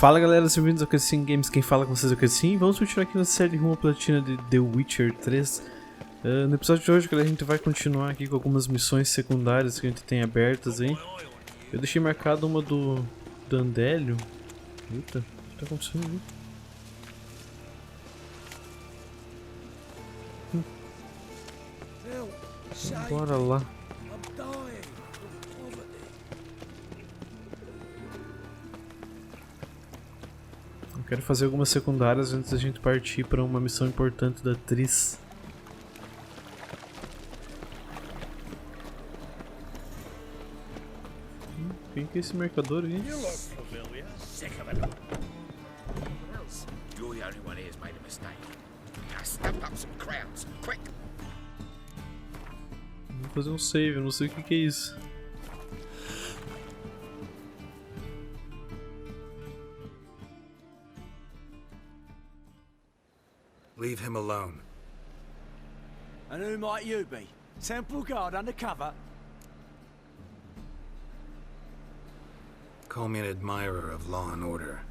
Fala galera, sejam bem-vindos ao Casim Games, quem fala com vocês é o Casim. Vamos continuar aqui na série Rumo Platina de The Witcher 3. No episódio de hoje, galera, a gente vai continuar aqui com algumas missões secundárias que a gente tem abertas aí. Eu deixei marcado uma do Dandellion. Eita, o que tá acontecendo ali? Bora lá. Eu quero fazer algumas secundárias antes da gente partir para uma missão importante da atriz. Quem que é esse mercador aí? Vou fazer um save, eu não sei o que é isso. Leave him alone. And who might you be? Temple guard undercover? Call me an admirer of law and order.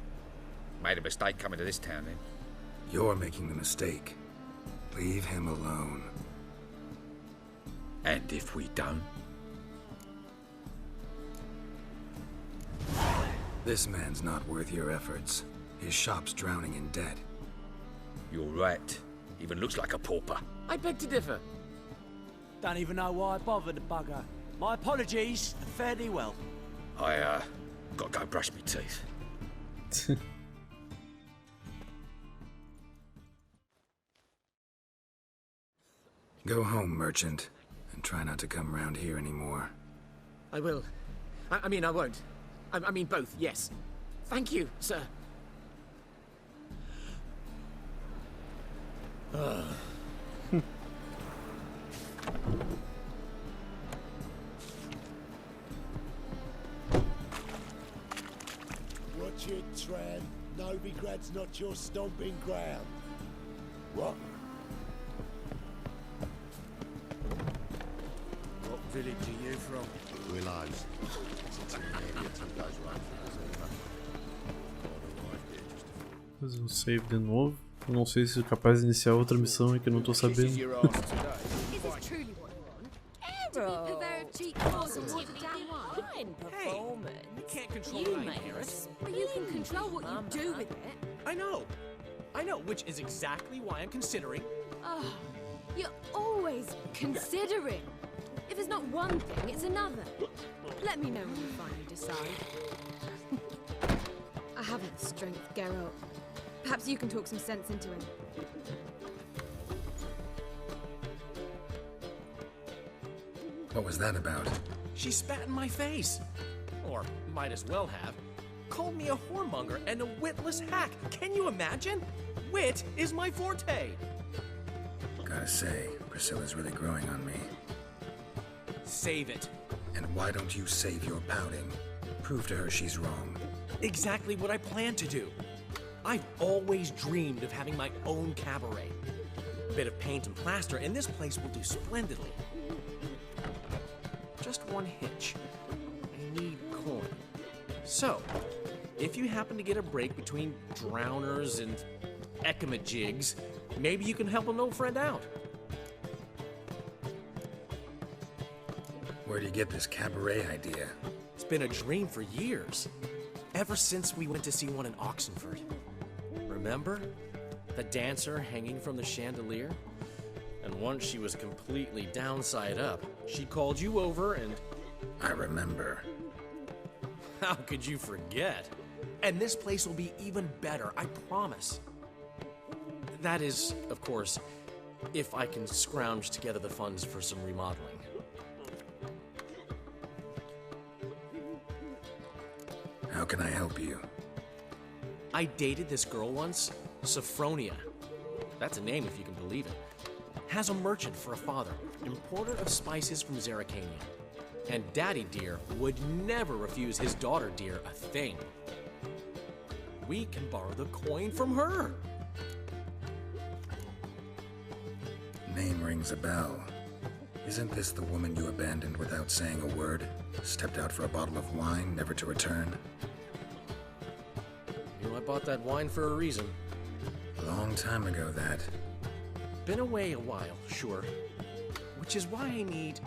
Made a mistake coming to this town, then. You're making the mistake. Leave him alone. And if we don't? This man's not worth your efforts. His shop's drowning in debt. You're right. Even looks like a pauper. I beg to differ. Don't even know why I bothered the bugger. My apologies, and fare thee well. I, gotta go brush my teeth. Go home, merchant, and try not to come round here anymore. I will. I mean, I won't. I mean both, yes. Thank you, sir. Watch it, Tran. Novigrad's not your stomping ground. What? What village are you from? Willows. Fazer um save de novo. Eu não sei se é capaz de iniciar outra missão, é que eu não tô sabendo. Is this truly what you want? To be purveyor of cheap clothes and water down wine? Fine performance. You can't control You what I made hear. us. But you can control what you do with it. I know, which is exactly why I'm considering. Oh, you're always considering. If it's not one thing, it's another. Let me know when you finally decide. I haven't the strength, Geralt. Perhaps you can talk some sense into him. What was that about? She spat in my face. Or might as well have. Called me a whoremonger and a witless hack. Can you imagine? Wit is my forte. Gotta say, Priscilla's really growing on me. Save it. And why don't you save your pouting? Prove to her she's wrong. Exactly what I plan to do. I've always dreamed of having my own cabaret. A bit of paint and plaster, and this place will do splendidly. Just one hitch. I need coin. So, if you happen to get a break between drowners and ecamajigs, maybe you can help an old friend out. Where do you get this cabaret idea? It's been a dream for years. Ever since we went to see one in Oxenford. Remember? The dancer hanging from the chandelier? And once she was completely downside up, she called you over and... I remember. How could you forget? And this place will be even better, I promise. That is, of course, if I can scrounge together the funds for some remodeling. How can I help you? I dated this girl once, Sophronia. That's a name if you can believe it. Has a merchant for a father, importer of spices from Zerrikania. And Daddy Dear would never refuse his daughter Dear a thing. We can borrow the coin from her. Name rings a bell. Isn't this the woman you abandoned without saying a word? Stepped out for a bottle of wine, never to return? You're bought that wine for a reason. Long time ago, that. Been away a while, sure. Which is why I need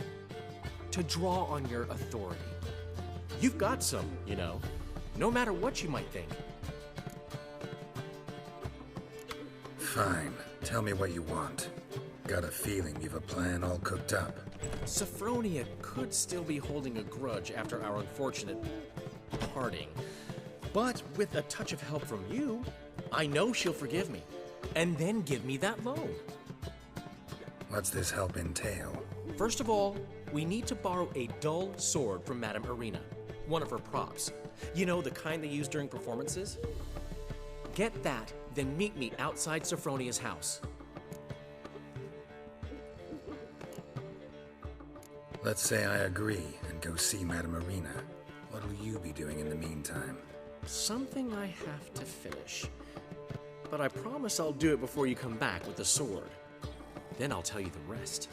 to draw on your authority. You've got some, you know, no matter what you might think. Fine. Tell me what you want. Got a feeling you've a plan all cooked up. Sophronia could still be holding a grudge after our unfortunate parting. But with a touch of help from you, I know she'll forgive me. And then give me that loan. What's this help entail? First of all, we need to borrow a dull sword from Madame Irina, one of her props. You know, the kind they use during performances? Get that, then meet me outside Sophronia's house. Let's say I agree and go see Madame Irina. What'll you be doing in the meantime? Something I have to finish. But I promise I'll do it before you come back with the sword. Then I'll tell you the rest.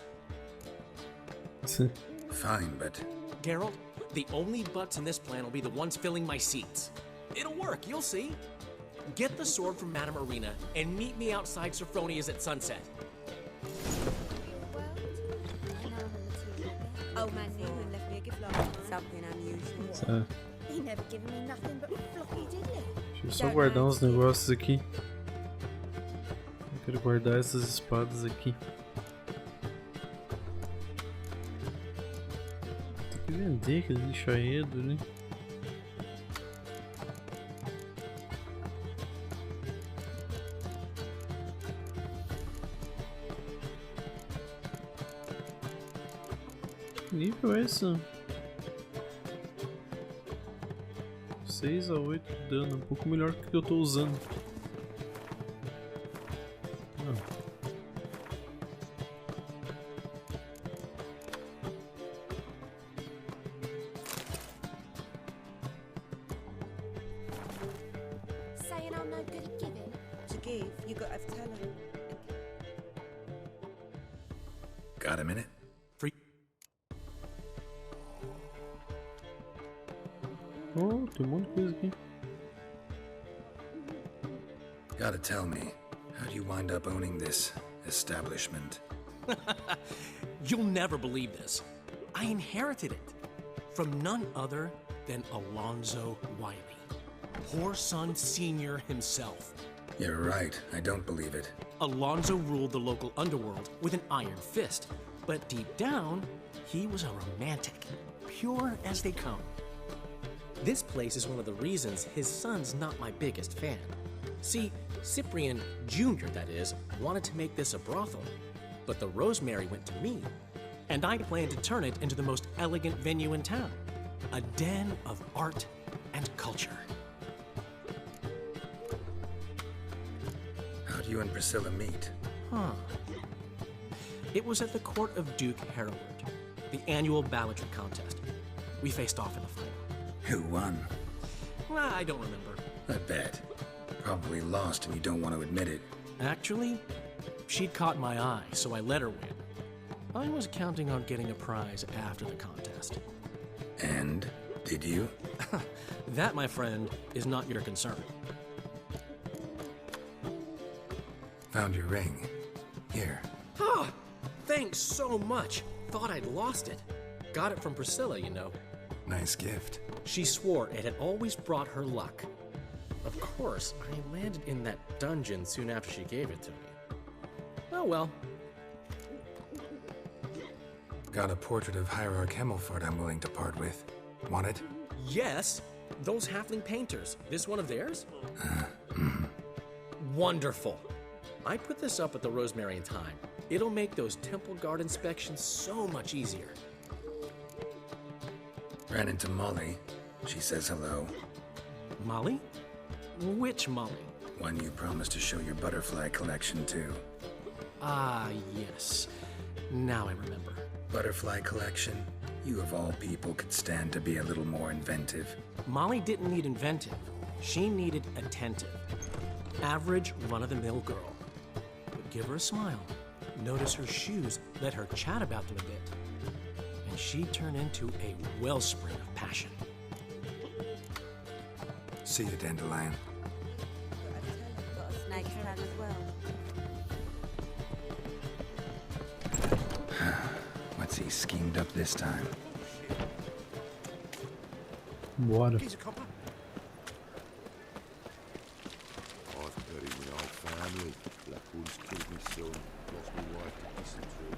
Fine, but... Geralt, the only butts in this plan will be the ones filling my seats. It'll work, you'll see. Get the sword from Madame Irina and meet me outside Sophronia's at sunset. Old man knew and left me a gift like something unusual. He never given me nothing but floppy diddly. Deixa eu só guardar uns negócios aqui. Eu quero guardar essas espadas aqui. Tem que vender aquele lixaedo, né? Que nível é essa? 6 a 8 de dano, um pouco melhor que o que eu tô usando. Saying I'm no good at giving. To give, you got to have talent. Got a minute? Oh, tem monte de coisa aqui. Gotta tell me, how do you wind up owning this establishment? You'll never believe this. I inherited it from none other than Alonzo Wiley, Whoreson Sr. himself. You're right, I don't believe it. Alonzo ruled the local underworld with an iron fist, but deep down, he was a romantic, pure as they come. This place is one of the reasons his son's not my biggest fan. See, Cyprian Jr., that is, wanted to make this a brothel, but the Rosemary went to me, and I planned to turn it into the most elegant venue in town, a den of art and culture. How'd you and Priscilla meet? It was at the court of Duke Hereward, the annual balladry contest. We faced off in the final. Who won? I don't remember. I bet. Probably lost and you don't want to admit it. Actually, she'd caught my eye, so I let her win. I was counting on getting a prize after the contest. And? Did you? That, my friend, is not your concern. Found your ring. Here. Ah, thanks so much. Thought I'd lost it. Got it from Priscilla, you know. Nice gift. She swore it had always brought her luck. Of course, I landed in that dungeon soon after she gave it to me. Oh well. Got a portrait of Hierarch Himmelfart I'm willing to part with. Want it? Yes, those halfling painters. This one of theirs? Wonderful. I put this up at the Rosemary in time. It'll make those temple guard inspections so much easier. Ran into Molly. She says hello. Molly? Which Molly? One you promised to show your butterfly collection to. Ah, yes. Now I remember. Butterfly collection? You of all people could stand to be a little more inventive. Molly didn't need inventive. She needed attentive. Average, run-of-the-mill girl. But give her a smile. Notice her shoes. Let her chat about them a bit. And she'd turn into a wellspring of passion. See you, Dandellion. next time as well. What's he schemed up this time? Bora. I've buried my old family. Black Wolves killed me son, lost my wife to dysentery.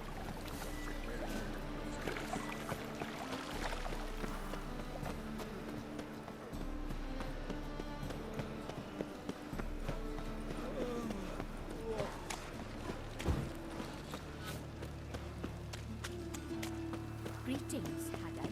Greetings, Haggard.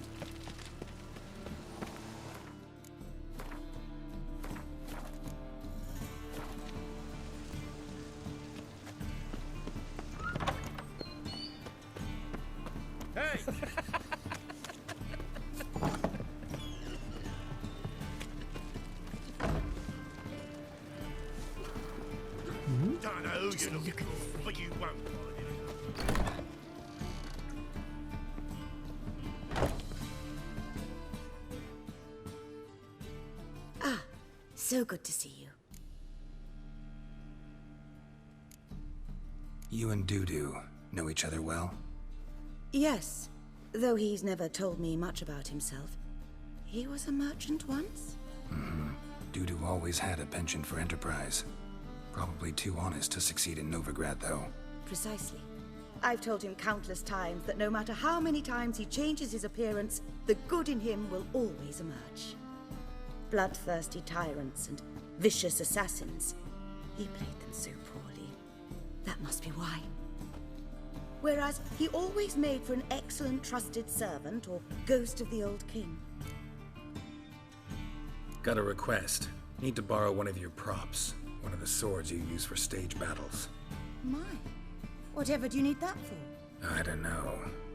Don't know who you're looking for, but you won't find it. So good to see you. You and Dudu know each other well? Yes, though he's never told me much about himself. He was a merchant once? Dudu always had a penchant for enterprise. Probably too honest to succeed in Novigrad, though. Precisely. I've told him countless times that no matter how many times he changes his appearance, the good in him will always emerge. Bloodthirsty tyrants and vicious assassins. He played them so poorly. That must be why. Whereas he always made for an excellent trusted servant or ghost of the old king. Got a request. Need to borrow one of your props. One of the swords you use for stage battles. My, whatever do you need that for? I don't know,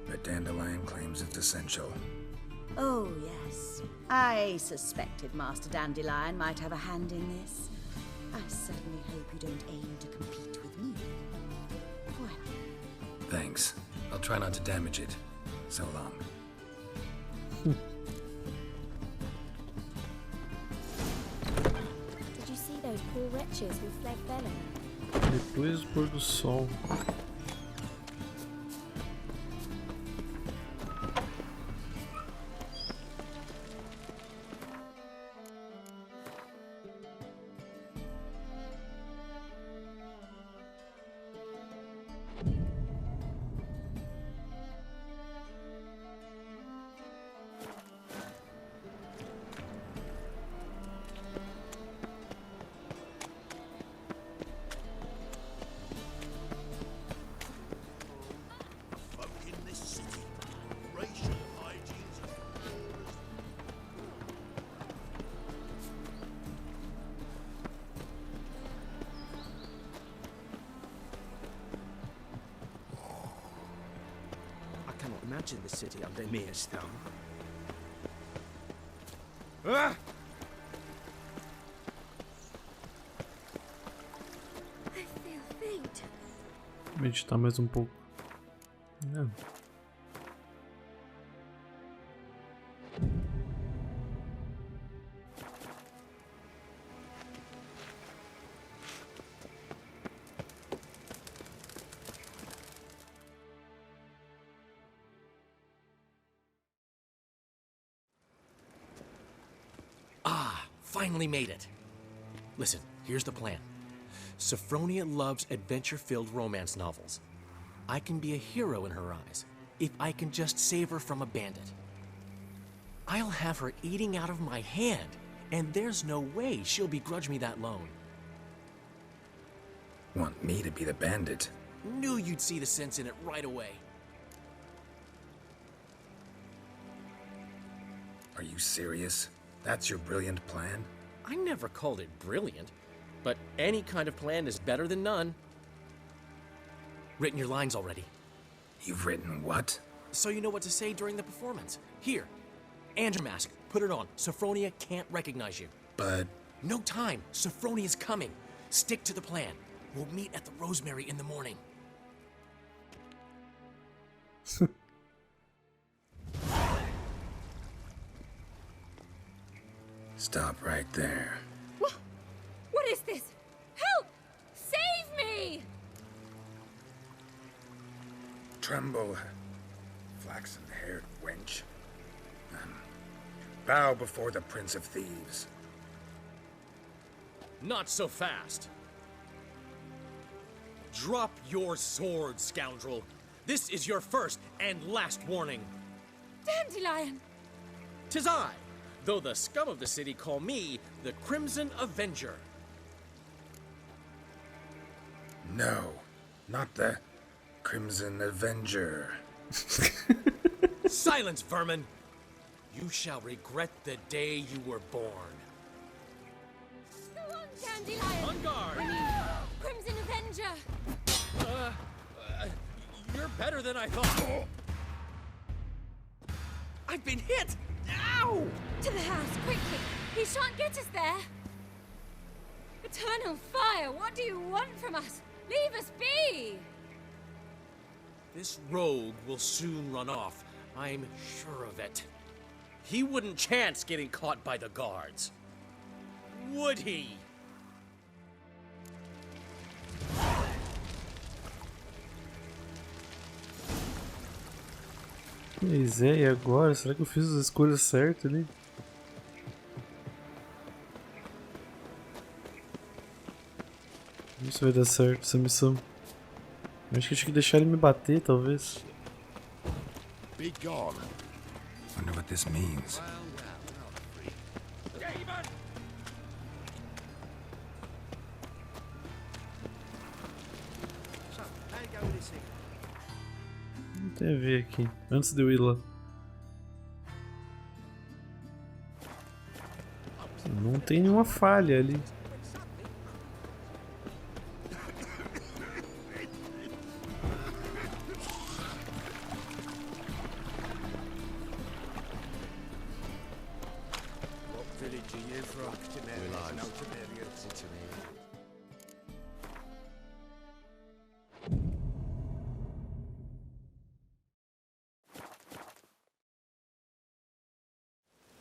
but Dandellion claims it's essential. Oh, yes. I suspected Master Dandellion might have a hand in this. I certainly hope you don't aim to compete with me. Well, Thanks. I'll try not to damage it. So long. Did you see those poor wretches who fled Velen? Depois do pôr do sol. Folk in this city, racial hygiene's a flawless. I cannot imagine the city under mere stone. I feel faint. Meditar mais um pouco. Não. Finally made it. Listen, here's the plan. Sophronia loves adventure-filled romance novels. I can be a hero in her eyes if I can just save her from a bandit. I'll have her eating out of my hand, and there's no way she'll begrudge me that loan. Want me to be the bandit? Knew you'd see the sense in it right away. Are you serious? That's your brilliant plan? I never called it brilliant, but any kind of plan is better than none. Written your lines already, You've written what? so you know what to say during the performance. Here, and your mask. Put it on. Sophronia can't recognize you. But No time. Sophronia's coming. Stick to the plan. We'll meet at the Rosemary in the morning. stop right there. What is this? Help! tremble, flaxen-haired wench. Bow before the Prince of Thieves. Not so fast. Drop your sword, scoundrel. This is your first and last warning. Dandelion! 'Tis I, though the scum of the city call me the Crimson Avenger. No, not the Crimson Avenger. Silence, vermin! You shall regret the day you were born. Go on, Dandelion! On guard! Crimson Avenger! You're better than I thought. I've been hit! Ow! To the house, quickly! He shan't get us there! Eternal fire, what do you want from us? Leave us be! This rogue will soon run off. I'm sure of it. He wouldn't chance getting caught by the guards. Would he? Pois é, e agora? Será que eu fiz as escolhas certas ali? Não sei se vai dar certo essa missão. Eu acho que eu tinha que deixar ele me bater, talvez. Be gone. Wonder what this means. Não tem a ver aqui. Antes de eu ir lá. Não tem nenhuma falha ali.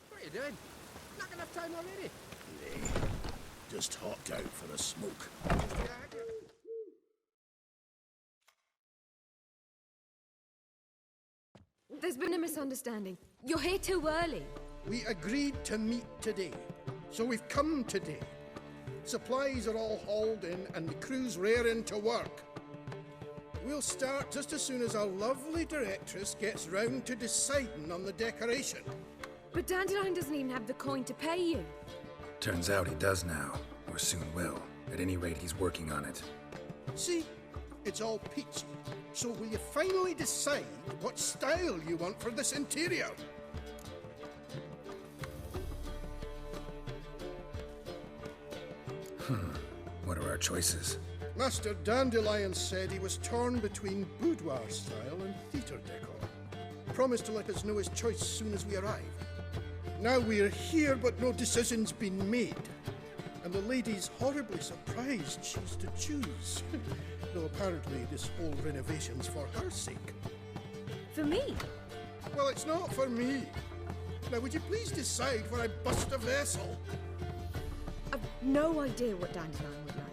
What are you doing? Not enough time already. Just hopped out for a smoke. There's been a misunderstanding. You're here too early. We agreed to meet today, so we've come today. Supplies are all hauled in and the crew's raring to work. We'll start just as soon as our lovely directress gets round to deciding on the decoration. But Dandelion doesn't even have the coin to pay you. Turns out he does now, or soon will. At any rate, he's working on it. See, it's all peachy. So will you finally decide what style you want for this interior? What are our choices? Master Dandellion said he was torn between boudoir style and theatre decor. Promised to let us know his choice as soon as we arrive. Now we're here, but no decision's been made. And the lady's horribly surprised she's to choose. Though apparently this whole renovation's for her sake. For me? Well, it's not for me. Now, would you please decide where I bust a vessel? I've no idea what Dandelion would like.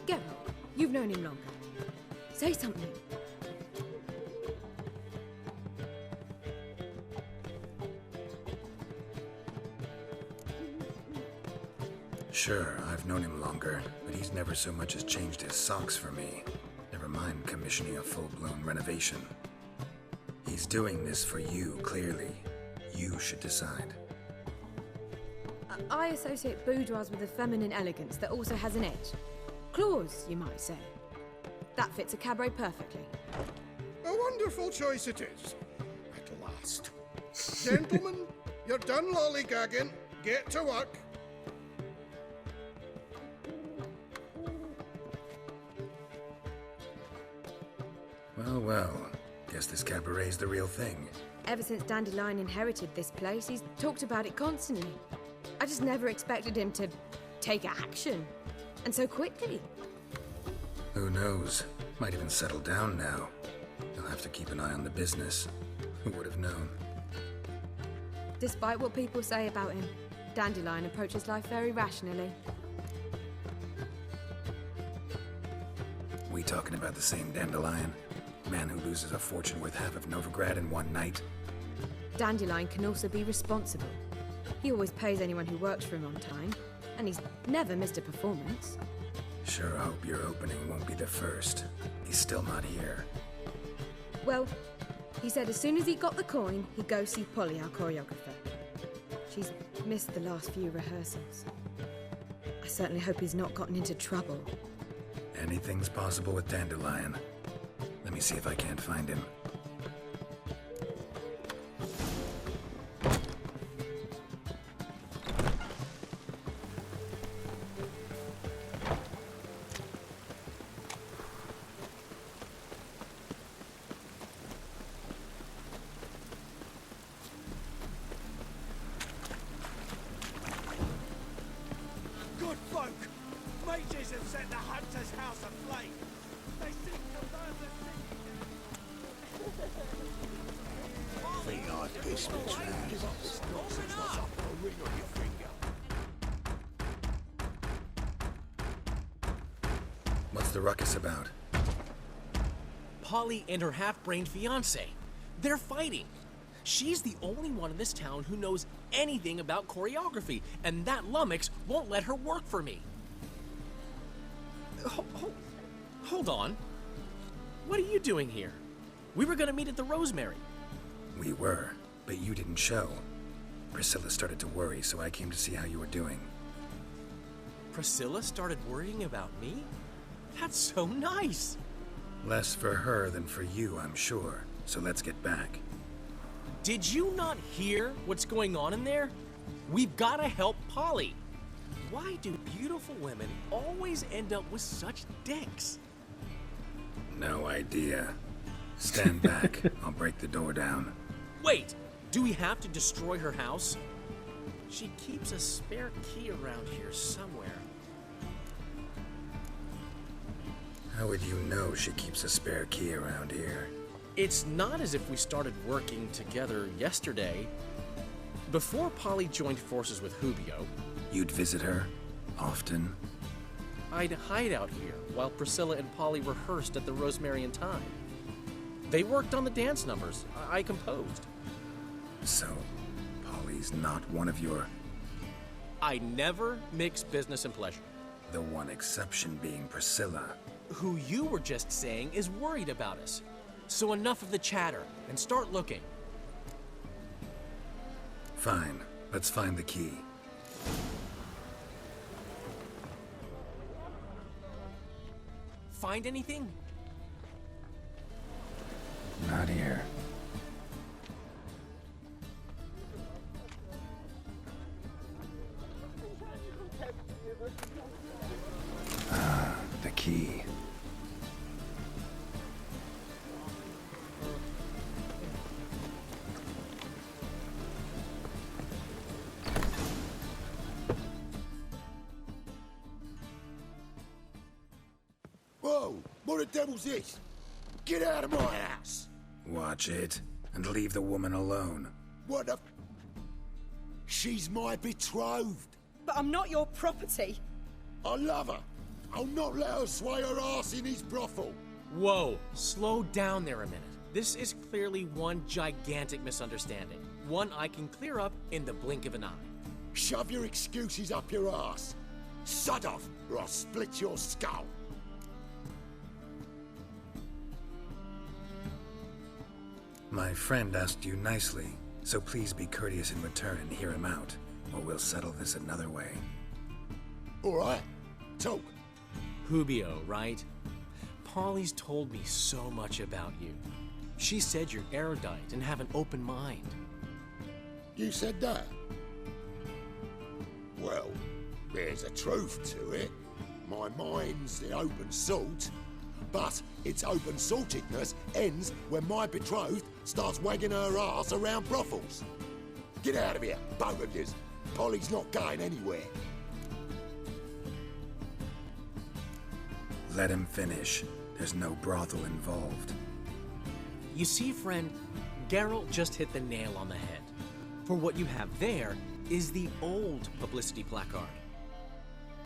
Geralt, you've known him longer. Say something. Sure, I've known him longer, but he's never so much as changed his socks for me. Never mind commissioning a full-blown renovation. He's doing this for you, clearly. You should decide. I associate boudoirs with a feminine elegance that also has an edge. Claws, you might say. That fits a cabaret perfectly. A wonderful choice it is. At last. Gentlemen, you're done lollygagging. Get to work. Well, guess this cabaret's the real thing. Ever since Dandelion inherited this place, he's talked about it constantly. I just never expected him to take action. And so quickly. Who knows? Might even settle down now. He'll have to keep an eye on the business. Who would have known? Despite what people say about him, Dandelion approaches life very rationally. We talking about the same Dandelion? Man who loses a fortune worth half of Novigrad in one night. Dandellion can also be responsible. He always pays anyone who works for him on time, and he's never missed a performance. Sure hope your opening won't be the first. He's still not here. Well, he said as soon as he got the coin, he'd go see Polly, our choreographer. She's missed the last few rehearsals. I certainly hope he's not gotten into trouble. Anything's possible with Dandellion. Let me see if I can't find him. Good folk! Mages have set the hunter's house aflame! They seek to burn the city! Think I'd dismiss round. This nonsense was up a ring on your finger. What's the ruckus about? Polly and her half-brained fiancé. They're fighting. She's the only one in this town who knows anything about choreography, and that lummox won't let her work for me. Hold on. What are you doing here? We were gonna meet at the Rosemary. We were, but you didn't show. Priscilla started to worry, so I came to see how you were doing. Priscilla started worrying about me? That's so nice. Less for her than for you, I'm sure. So let's get back. Did you not hear what's going on in there? We've got to help Polly. Why do beautiful women always end up with such dicks? No idea. Stand back. I'll break the door down. Wait, do we have to destroy her house? She keeps a spare key around here somewhere. How would you know she keeps a spare key around here? It's not as if we started working together yesterday. Before Polly joined forces with Hubio, You'd visit her? Often? I'd hide out here while Priscilla and Polly rehearsed at the Rosemary in time. They worked on the dance numbers. I composed. So, Polly's not one of your... I never mix business and pleasure. The one exception being Priscilla. Who you were just saying is worried about us. So enough of the chatter, and start looking. Fine. Let's find the key. Find anything? Not here. Ah, the key. Whoa! What the devil's this? Get out of my house! Watch it, and leave the woman alone. What the... She's my betrothed. But I'm not your property. I love her. I'll not let her sway her ass in his brothel. Whoa, slow down there a minute. This is clearly one gigantic misunderstanding. One I can clear up in the blink of an eye. Shove your excuses up your ass. Sod off, or I'll split your skull. My friend asked you nicely, so please be courteous in return and hear him out, or we'll settle this another way. All right, talk. Hubio, right? Polly's told me so much about you. She said you're erudite and have an open mind. You said that? Well, there's a truth to it. My mind's the open salt, but its open saltedness ends when my betrothed starts wagging her ass around brothels. Get out of here, both of yous. Polly's not going anywhere. Let him finish. There's no brothel involved. You see, friend, Geralt just hit the nail on the head. For what you have there is the old publicity placard.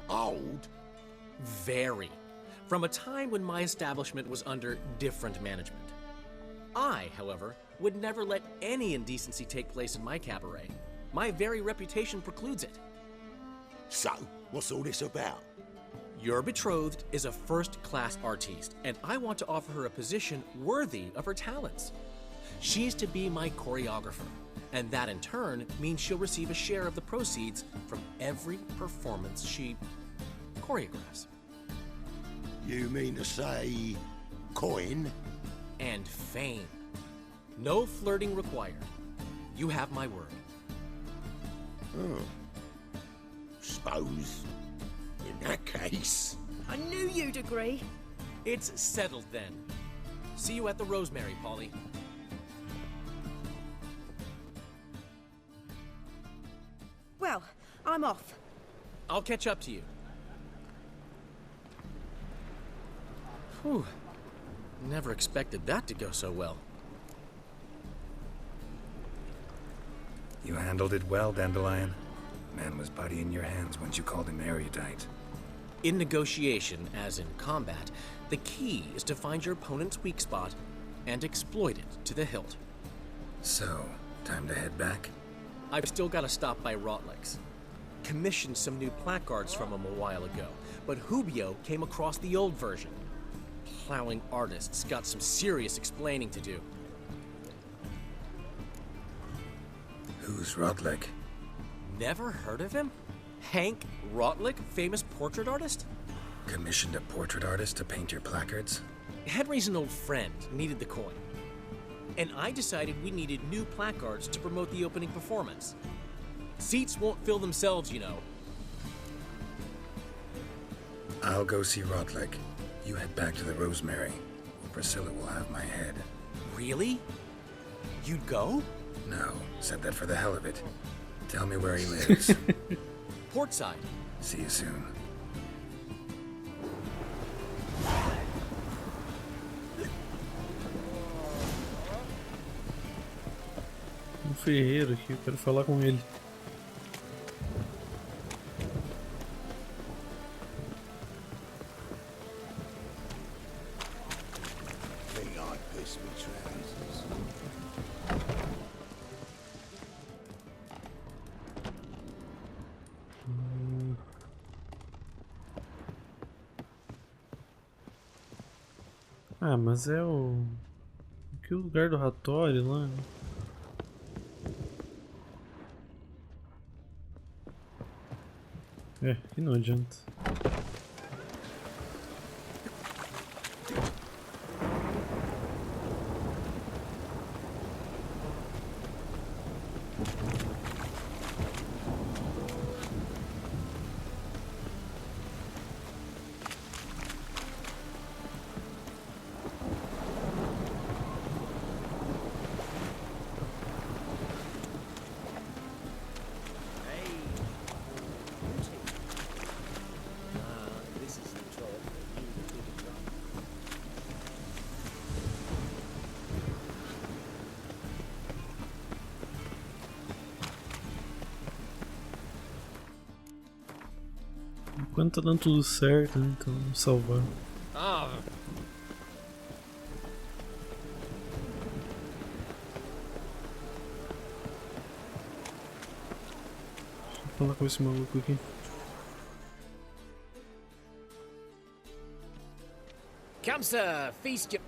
Old? Very. from a time when my establishment was under different management. I, however, would never let any indecency take place in my cabaret. My very reputation precludes it. So, what's all this about? Your betrothed is a first-class artiste, and I want to offer her a position worthy of her talents. She's to be my choreographer, and that in turn means she'll receive a share of the proceeds from every performance she choreographs. You mean to say coin? And fame. No flirting required. You have my word. Oh. Suppose, in that case... I knew you'd agree. It's settled then. See you at the Rosemary, Polly. Well, I'm off. I'll catch up to you. Whew. Never expected that to go so well. You handled it well, Dandellion. Man was body in your hands once you called him erudite. In negotiation, as in combat, the key is to find your opponent's weak spot and exploit it to the hilt. So, time to head back? I've still got to stop by Rotlick's. Commissioned some new placards from him a while ago, but Hubio came across the old version. Plowing artists got some serious explaining to do. Who's Rotlick? Never heard of him? Hank Rotlick, famous portrait artist? Commissioned a portrait artist to paint your placards? Henry's an old friend, needed the coin. And I decided we needed new placards to promote the opening performance. Seats won't fill themselves, you know. I'll go see Rotlick. You head back to the Rosemary. Priscilla will have my head. Really? You'd go? No, said that for the hell of it. Tell me where he lives. Portside. See you soon. Um ferreiro aqui, eu quero falar com ele. Ah, mas é o... Que lugar do Ratório lá? É, que não adianta. Enquanto tá dando tudo certo, né? Então vamos salvar. Ah. Deixa eu falar com esse maluco aqui. Come, sir, feast your...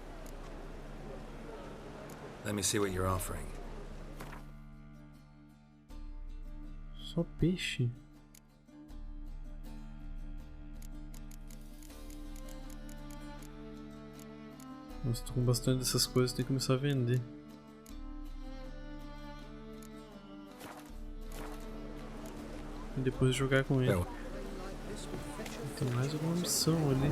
Let me see what you're offering. Só peixe? Nossa, tô com bastante dessas coisas, tem que começar a vender. E depois jogar com ele. Tem mais alguma missão ali.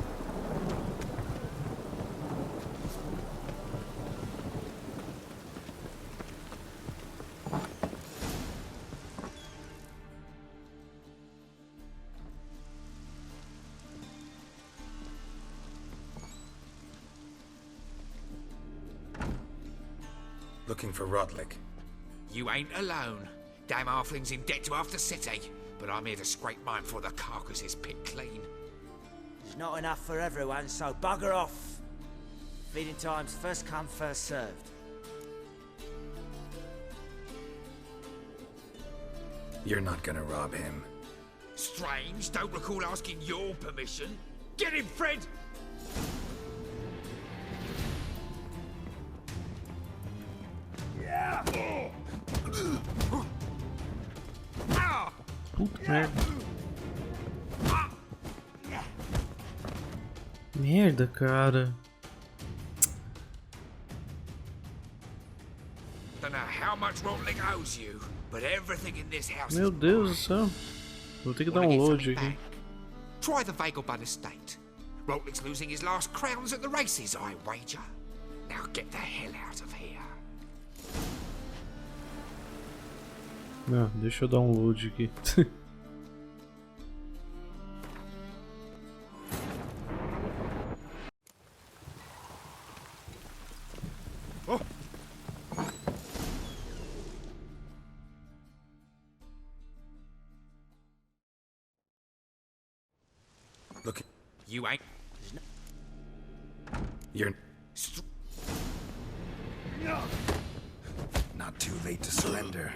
Looking for Rotlick. You ain't alone. Damn halfling's in debt to half the city, but I'm here to scrape mine before the carcass is picked clean. There's not enough for everyone, so bugger off. Feeding time's first come, first served. You're not gonna rob him. Strange, don't recall asking your permission. Get him, Fred! Puta merda. Merda, cara. Don't know how much Rotlick owes you, but everything in this house Meu is Deus do mine. céu. Vou ter que dar Wanna um get load something aqui. back? Try the Vagelbud estate. Rotlick's losing his last crowns at the races, I wager. Now get the hell out of here. Não, deixa eu dar um load aqui. Look, You ain't. you're not too late to surrender.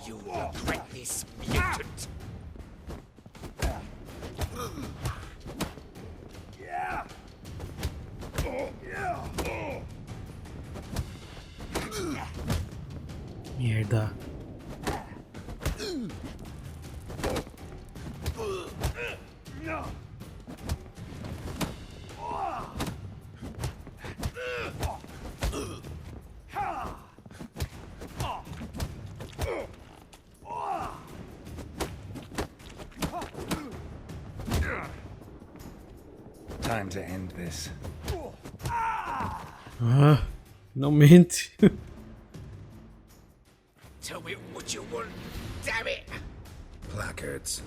You'll regret this, mutant. Merda. Time to end this. Ah, finalmente. Tell me what you want, damn it! Placards.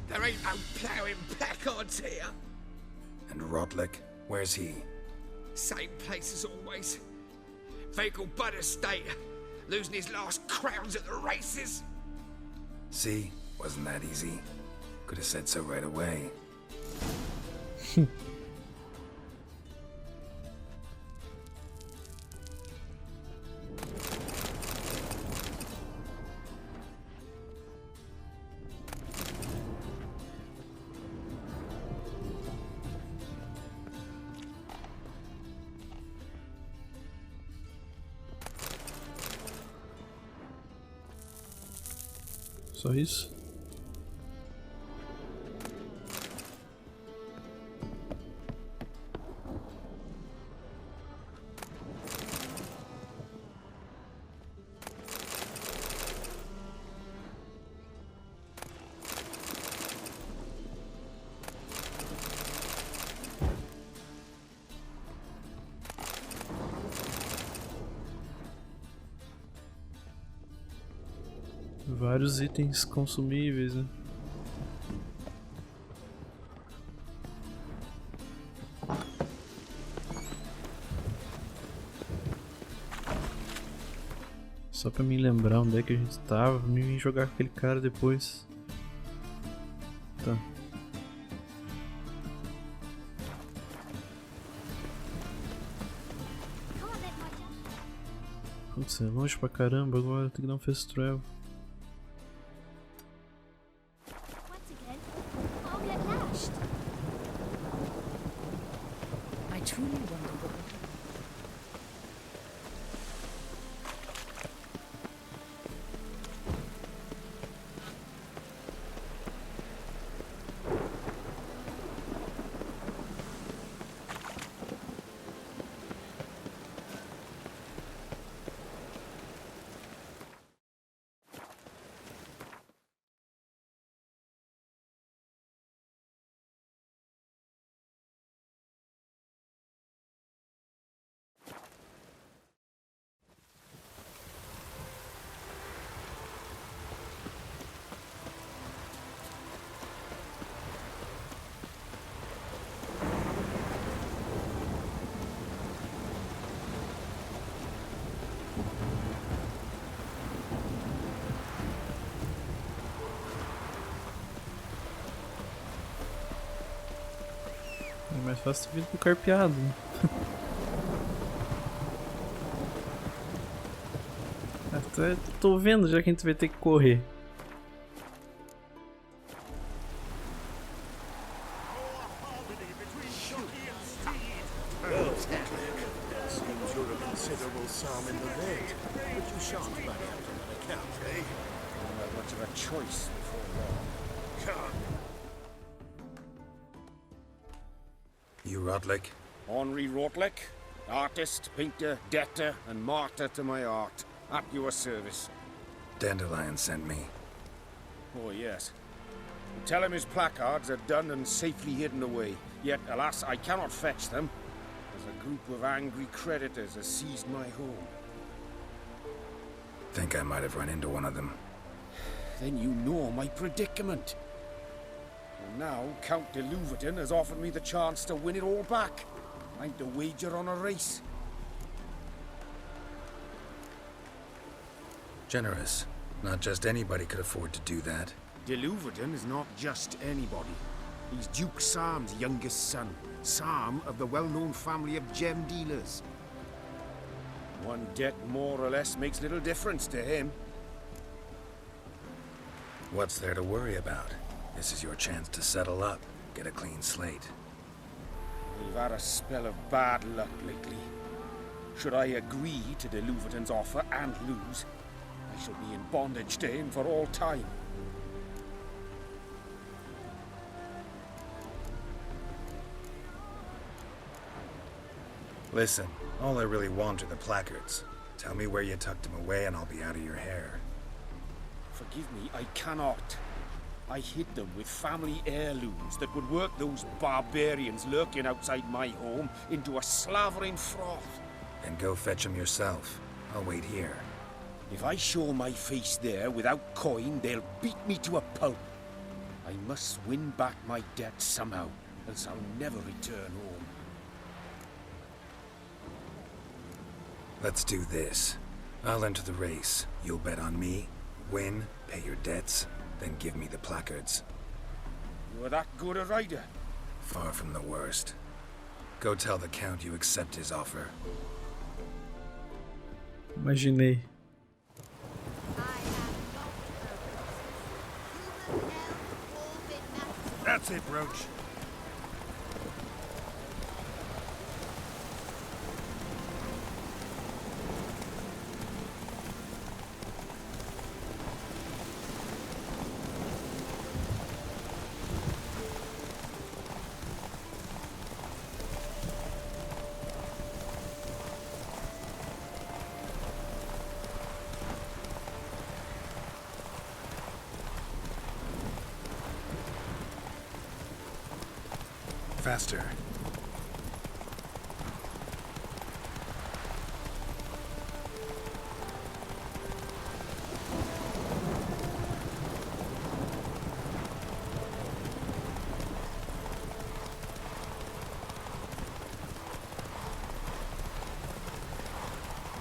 There ain't no ploughing placards here. And Rotlick, where's he? Same place as always. Vagelbud estate. Losing his last crowns at the races. See? Wasn't that easy? Could have said so right away. Só isso? Vários itens consumíveis, né? Só pra me lembrar onde é que a gente tava, pra mim vir jogar com aquele cara depois. Tá. Putz, é longe pra caramba agora, tem que dar um fast travel. fácil ter vindo com o carpeado. Até tô vendo já que a gente vai ter que correr. You Rodlick? Henri Rotlick, artist, painter, debtor, and martyr to my art. At your service. Dandellion sent me. Oh, yes. Tell him his placards are done and safely hidden away. Yet, alas, I cannot fetch them, as a group of angry creditors has seized my home. Think I might have run into one of them. Then you know my predicament. And now, Count de Louverton has offered me the chance to win it all back. I'm to wager on a race. Generous. Not just anybody could afford to do that. De Louverton is not just anybody. He's Duke Sam's youngest son. Sam of the well-known family of gem dealers. One debt more or less makes little difference to him. What's there to worry about? This is your chance to settle up, get a clean slate. We've had a spell of bad luck lately. Should I agree to de Louverton's offer and lose, I shall be in bondage to him for all time. Listen, all I really want are the placards. Tell me where you tucked them away and I'll be out of your hair. Forgive me, I cannot. I hid them with family heirlooms that would work those barbarians lurking outside my home into a slavering froth. Then go fetch them yourself. I'll wait here. If I show my face there without coin, they'll beat me to a pulp. I must win back my debt somehow, else I'll never return home. Let's do this. I'll enter the race. You'll bet on me, win, pay your debts, then give me the placards. You're that good a rider? Far from the worst. Go tell the Count you accept his offer. Imaginei. That's it, Roach. Faster.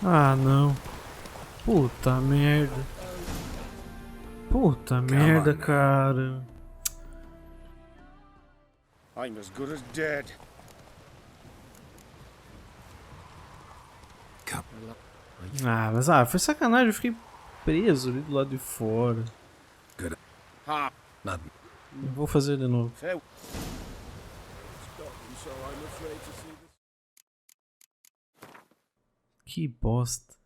Ah, não. Puta merda. Puta merda, cara. I'm as good as dead. Ah, mas foi sacanagem, eu fiquei preso ali do lado de fora. Good. Ha! Not. Eu vou fazer de novo. Que bosta.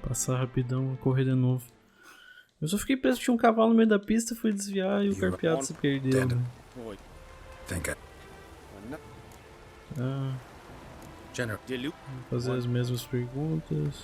Passar rapidão, correr de novo. Eu só fiquei preso, tinha um cavalo no meio da pista, fui desviar e o carpeado se perdeu. Né? Vou fazer as mesmas perguntas.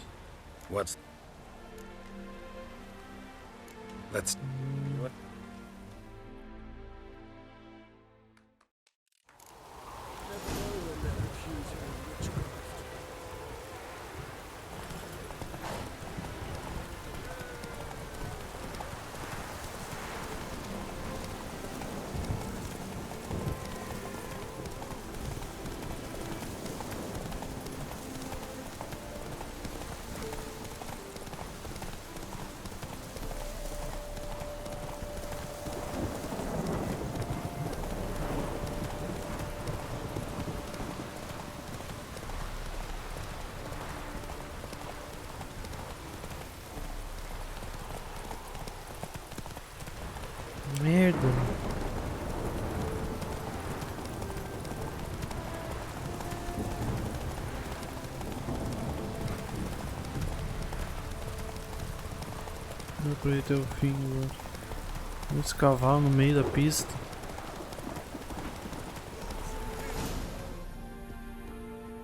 Não aproveitei o fim agora. Esse cavalo no meio da pista.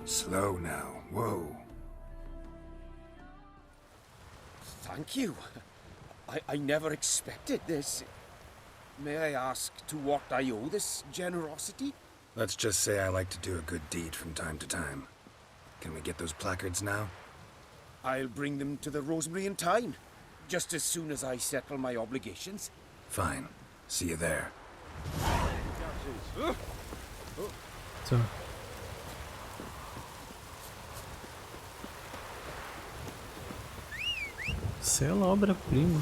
Slow now. Whoa. Thank you. I never expected this. May I ask to what I owe this generosity? Let's just say I like to do a good deed from time to time. Can we get those placards now? I'll bring them to the Rosemary in time, just as soon as I settle my obligations. Fine. See you there. Tá. Isso é obra-prima.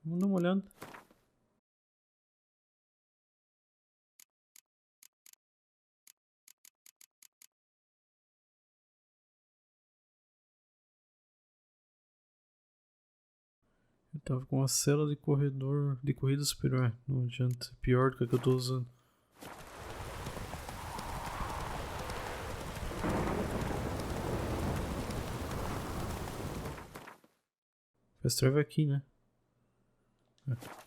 Vamos dar uma olhada. Eu tava com uma cela de corredor de corrida superior. Não adianta. Pior do que a que eu tô usando. Fast travel aqui, né? É.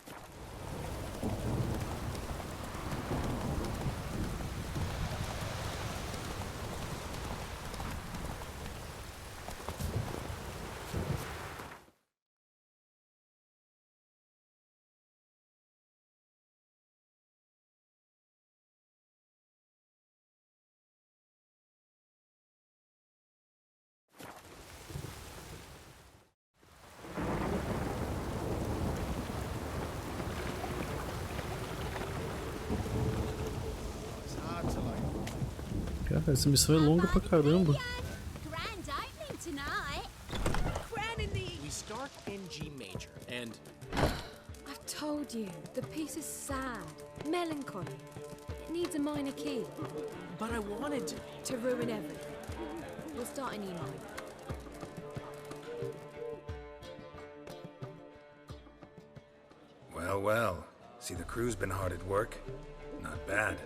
Cara, essa missão é longa pra caramba. We start in G major, and I've told you, the piece is sad, melancholy. It needs a minor key. but I wanted To ruin everything. We'll start in E minor. Well, well. See, the crew's been hard at work. Not bad.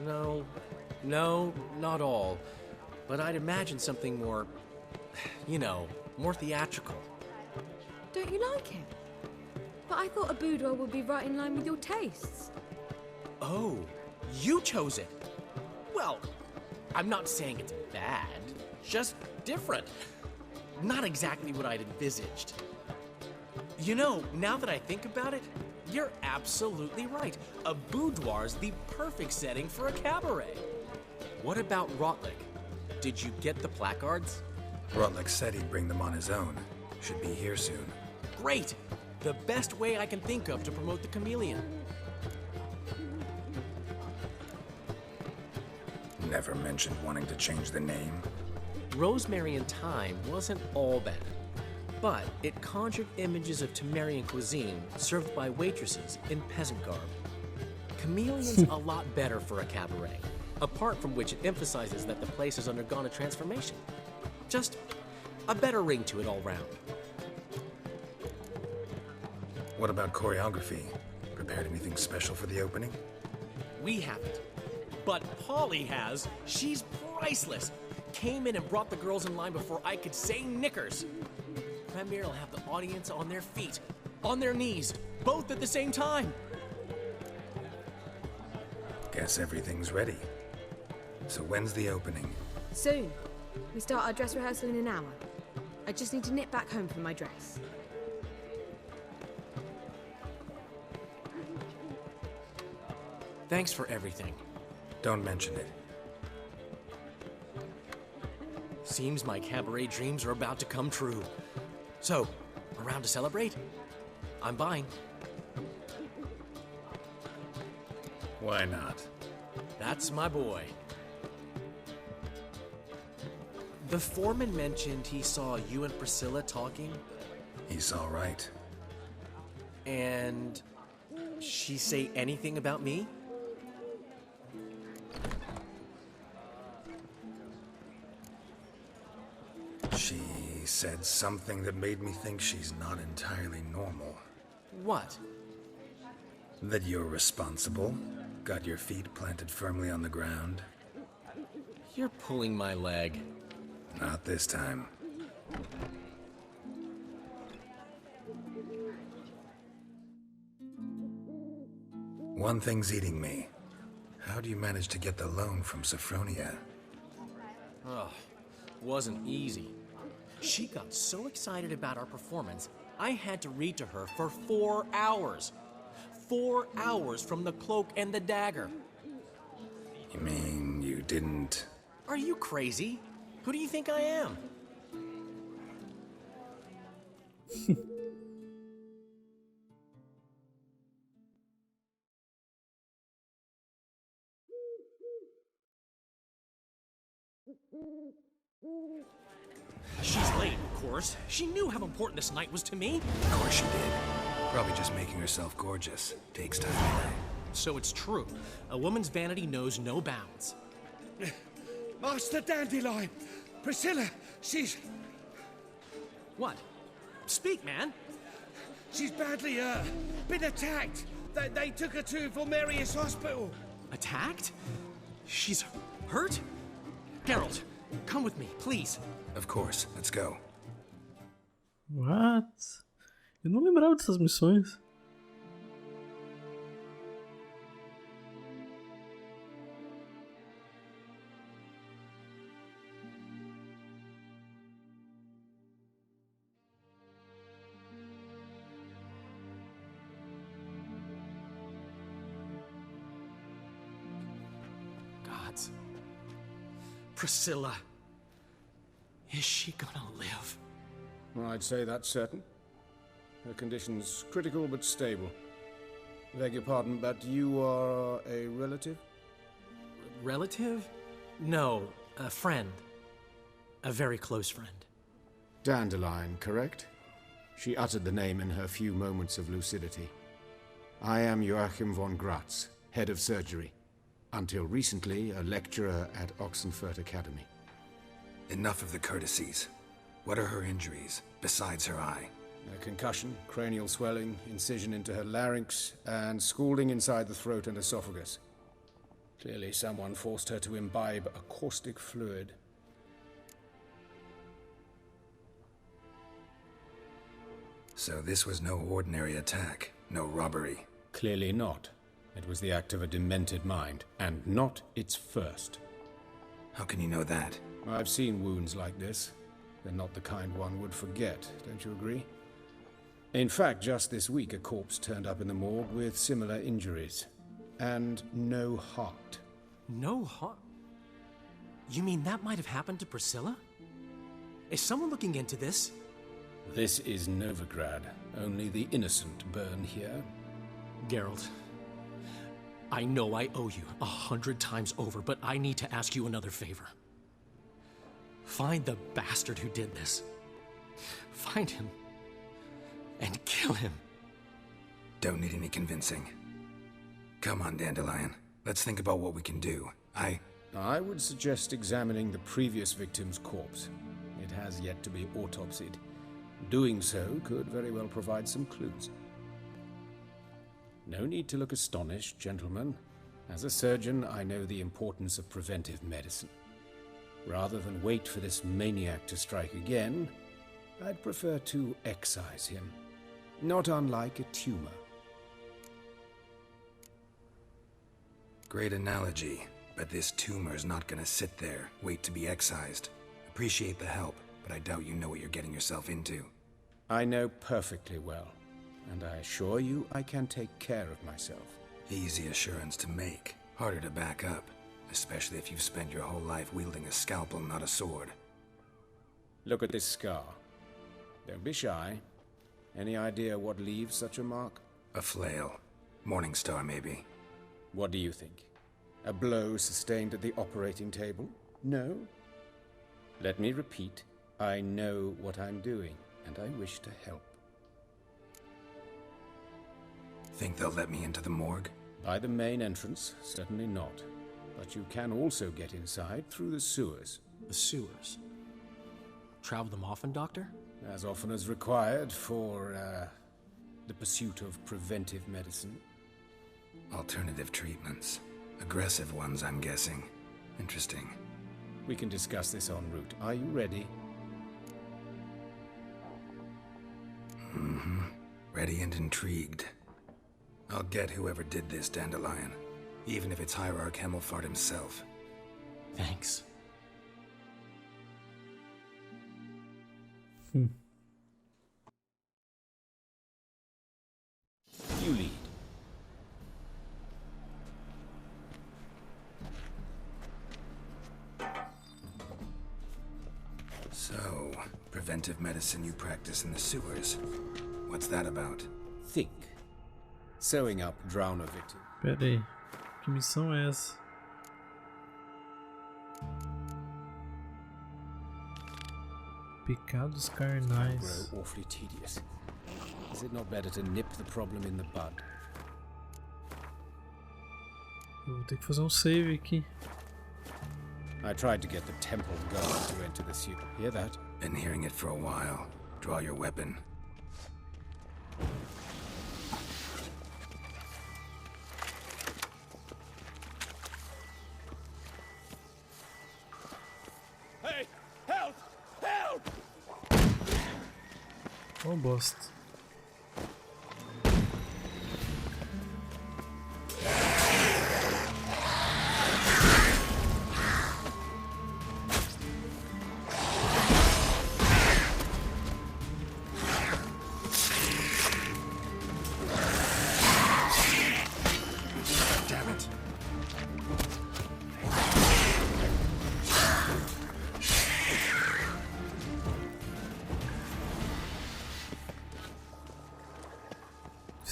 No, not all. But I'd imagine something more, you know, more theatrical. Don't you like him? But I thought a boudoir would be right in line with your tastes. Oh, you chose it. Well, I'm not saying it's bad, just different. Not exactly what I'd envisaged. You know, now that I think about it, you're absolutely right. A boudoir's the perfect setting for a cabaret. What about Rotlick? Did you get the placards? Rotlick said he'd bring them on his own. Should be here soon. Great! The best way I can think of to promote the chameleon. Never mentioned wanting to change the name. Rosemary in Time wasn't all bad, but it conjured images of Temerian cuisine served by waitresses in peasant garb. Chameleon's a lot better for a cabaret, apart from which it emphasizes that the place has undergone a transformation. Just a better ring to it all round. What about choreography? Prepared anything special for the opening? We haven't. But Polly has. She's priceless. Came in and brought the girls in line before I could say knickers. Premiere will have the audience on their feet, on their knees, both at the same time. Guess everything's ready. So when's the opening? Soon. We start our dress rehearsal in an hour. I just need to nip back home for my dress. Thanks for everything. Don't mention it. Seems my cabaret dreams are about to come true. So, around to celebrate? I'm buying. Why not? That's my boy. The foreman mentioned he saw you and Priscilla talking. He's all right. And she say anything about me? She said something that made me think she's not entirely normal. What? That you're responsible? Got your feet planted firmly on the ground? You're pulling my leg. Not this time. One thing's eating me. How do you manage to get the loan from Sophronia? Oh, wasn't easy. She got so excited about our performance, I had to read to her for 4 hours. 4 hours from the cloak and the dagger. You mean you didn't... Are you crazy? Who do you think I am? She's late, of course. She knew how important this night was to me. Of course she did. Probably just making herself gorgeous. Takes time anyway. So it's true. A woman's vanity knows no bounds. Master Dandellion! Priscilla, she's... What? Speak, man. She's badly, been attacked. They took her to Vulmerius Hospital. Attacked? She's hurt? Geralt, come with me, please. Of course, let's go. What? Eu não lembrava dessas missões. Gods. Priscilla. Is she gonna live? I'd say that's certain. Her condition's critical but stable. Beg your pardon, but you are a relative? Relative? No, a friend. A very close friend. Dandellion, correct? She uttered the name in her few moments of lucidity. I am Joachim von Gratz, head of surgery. Until recently, a lecturer at Oxenfurt Academy. Enough of the courtesies. What are her injuries, besides her eye? A concussion, cranial swelling, incision into her larynx, and scalding inside the throat and esophagus. Clearly someone forced her to imbibe a caustic fluid. So this was no ordinary attack, no robbery. Clearly not. It was the act of a demented mind, and not its first. How can you know that? I've seen wounds like this. They're not the kind one would forget, don't you agree? In fact, just this week a corpse turned up in the morgue with similar injuries. And no heart. No heart? You mean that might have happened to Priscilla? Is someone looking into this? This is Novigrad. Only the innocent burn here. Geralt, I know I owe you 100 times over, but I need to ask you another favor. Find the bastard who did this. Find him. And kill him. Don't need any convincing. Come on, Dandellion. Let's think about what we can do. I would suggest examining the previous victim's corpse. It has yet to be autopsied. Doing so could very well provide some clues. No need to look astonished, gentlemen. As a surgeon, I know the importance of preventive medicine. Rather than wait for this maniac to strike again, I'd prefer to excise him. Not unlike a tumor. Great analogy, but this tumor's not gonna sit there, wait to be excised. Appreciate the help, but I doubt you know what you're getting yourself into. I know perfectly well, and I assure you I can take care of myself. Easy assurance to make, harder to back up, especially if you've spent your whole life wielding a scalpel, not a sword. Look at this scar. Don't be shy. Any idea what leaves such a mark? A flail. Morningstar, maybe. What do you think? A blow sustained at the operating table? No? Let me repeat. I know what I'm doing, and I wish to help. Think they'll let me into the morgue? By the main entrance, certainly not. But you can also get inside through the sewers. The sewers? Travel them often, Doctor? As often as required for, the pursuit of preventive medicine. Alternative treatments. Aggressive ones, I'm guessing. Interesting. We can discuss this en route. Are you ready? Mm-hmm. Ready and intrigued. I'll get whoever did this, Dandellion. Even if it's Hierarch Hemmelfart himself. Thanks. You lead. So, preventive medicine you practice in the sewers. What's that about? Think. Sewing up drowner victim. Pera aí. Que missão é essa? Pecados Carnais. Grow awfully tedious. Is it not better to nip the problem in the bud? Eu vou ter que fazer um save aqui. I tried to get the temple guard to enter the suit. Hear that? Been hearing it for a while. Draw your weapon. Hey! Help! Help! Oh, bosta.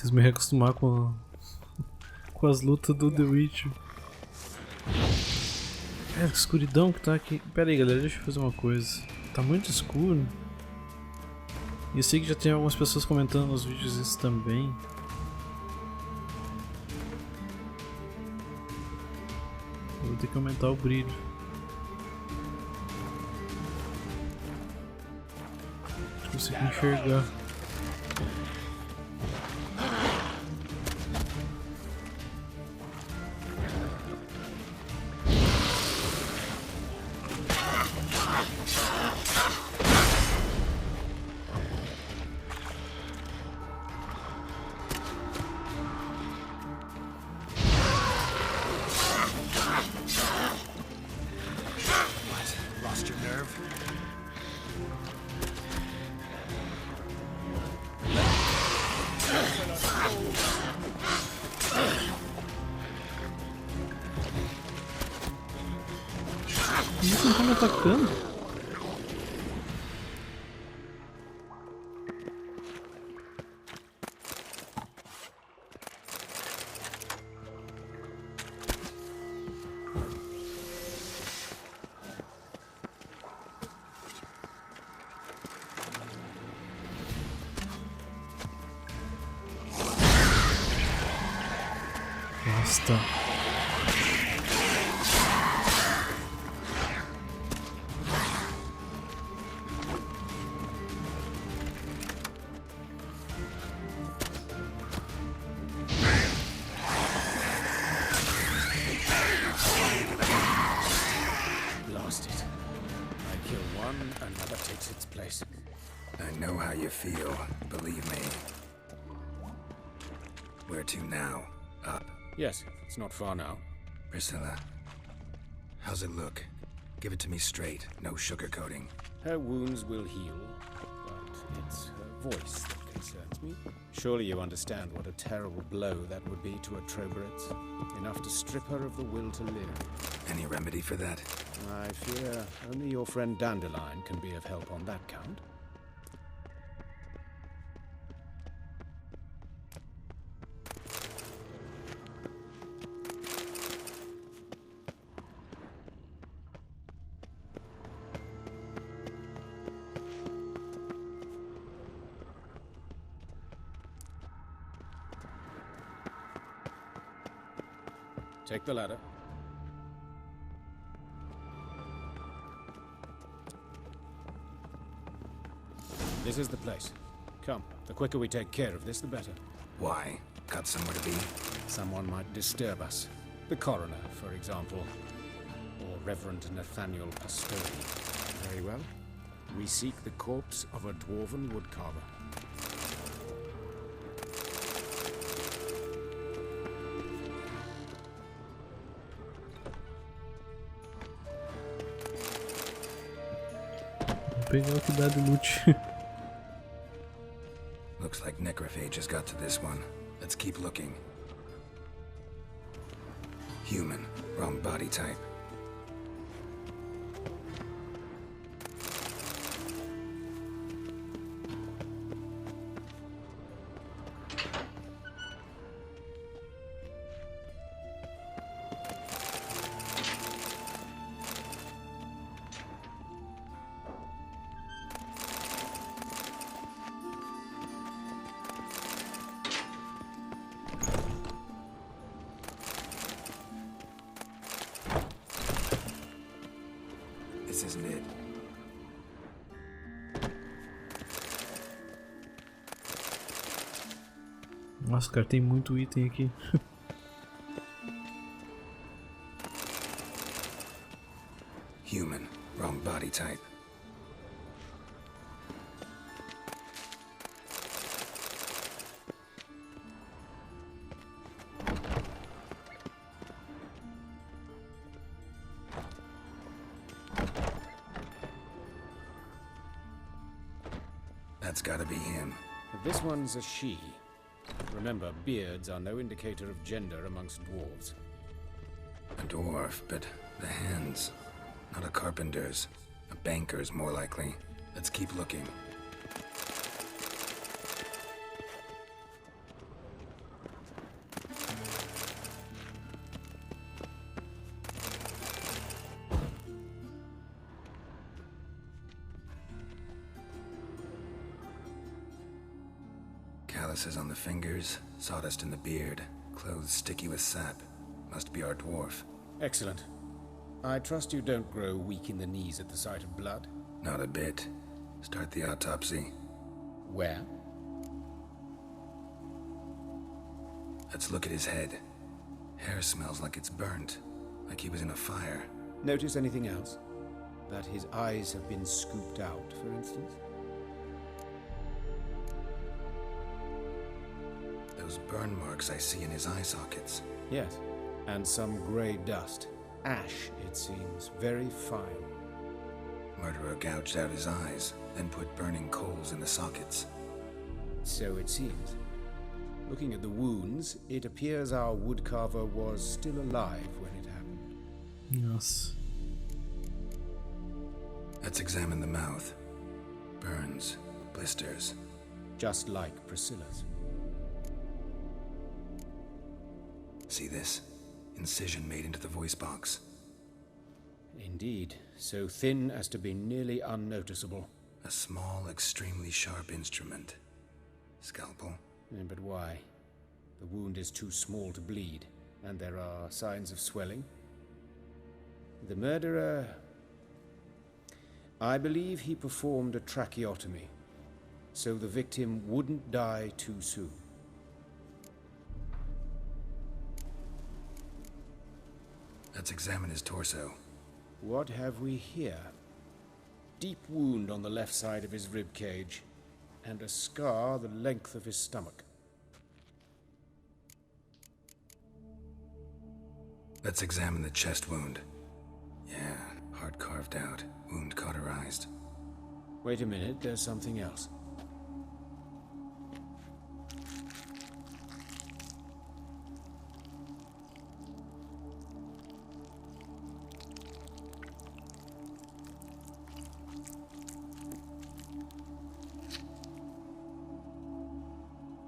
Preciso me reacostumar com as lutas do The Witcher. É, que escuridão que tá aqui. Pera aí, galera, deixa eu fazer uma coisa. Tá muito escuro. E eu sei que já tem algumas pessoas comentando nos vídeos isso também. Eu vou ter que aumentar o brilho. Deixa eu conseguir enxergar. Eles não estão me atacando. Basta. Lost it. I kill one, another takes its place. I know how you feel, believe me. Where to now? Up? Yes, it's not far now. Priscilla, how's it look? Give it to me straight, no sugarcoating. Her wounds will heal, but it's her voice that concerns me. Surely you understand what a terrible blow that would be to a Troberet. Enough to strip her of the will to live. Any remedy for that? I fear only your friend Dandellion can be of help on that count. Take the ladder. This is the place. Come, the quicker we take care of this, the better. Why? Got somewhere to be? Someone might disturb us. The coroner, for example. Or Reverend Nathaniel Pastoni. Very well. We seek the corpse of a dwarven woodcarver. Vou pegar o que dá de loot. Looks like necrophages got to this one. Let's keep looking. Human, wrong body type. This isn't it. Nossa, cara, tem muito item aqui. Human, wrong body type. That's gotta be him. This one's a she. Remember, beards are no indicator of gender amongst dwarves. A dwarf, but the hands. Not a carpenter's. A banker's, more likely. Let's keep looking. Calluses on the fingers, sawdust in the beard, clothes sticky with sap. Must be our dwarf. Excellent. I trust you don't grow weak in the knees at the sight of blood. Not a bit. Start the autopsy. Where? Let's look at his head. Hair smells like it's burnt, like he was in a fire. Notice anything else? That his eyes have been scooped out, for instance? Those burn marks I see in his eye sockets. Yes, and some grey dust. Ash, it seems, very fine. Murderer gouged out his eyes, then put burning coals in the sockets. So it seems. Looking at the wounds, it appears our woodcarver was still alive when it happened. Yes. Let's examine the mouth. Burns, blisters. Just like Priscilla's. See this? Incision made into the voice box. Indeed, so thin as to be nearly unnoticeable. A small, extremely sharp instrument. Scalpel? But why? The wound is too small to bleed, and there are signs of swelling. The murderer... I believe he performed a tracheotomy, so the victim wouldn't die too soon. Let's examine his torso. What have we here? Deep wound on the left side of his rib cage, and a scar the length of his stomach. Let's examine the chest wound. Yeah, heart carved out, wound cauterized. Wait a minute, there's something else.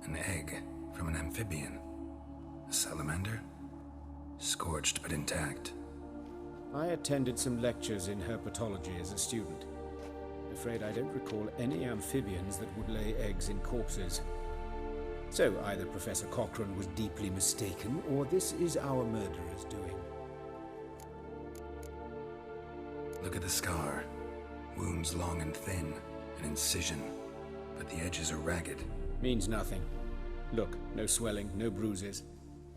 An egg from an amphibian. A salamander? Scorched but intact. I attended some lectures in herpetology as a student. Afraid I don't recall any amphibians that would lay eggs in corpses. So either Professor Cochrane was deeply mistaken, or this is our murderer's doing. Look at the scar. Wounds long and thin, an incision. but the edges are ragged. Means nothing. Look, no swelling, no bruises.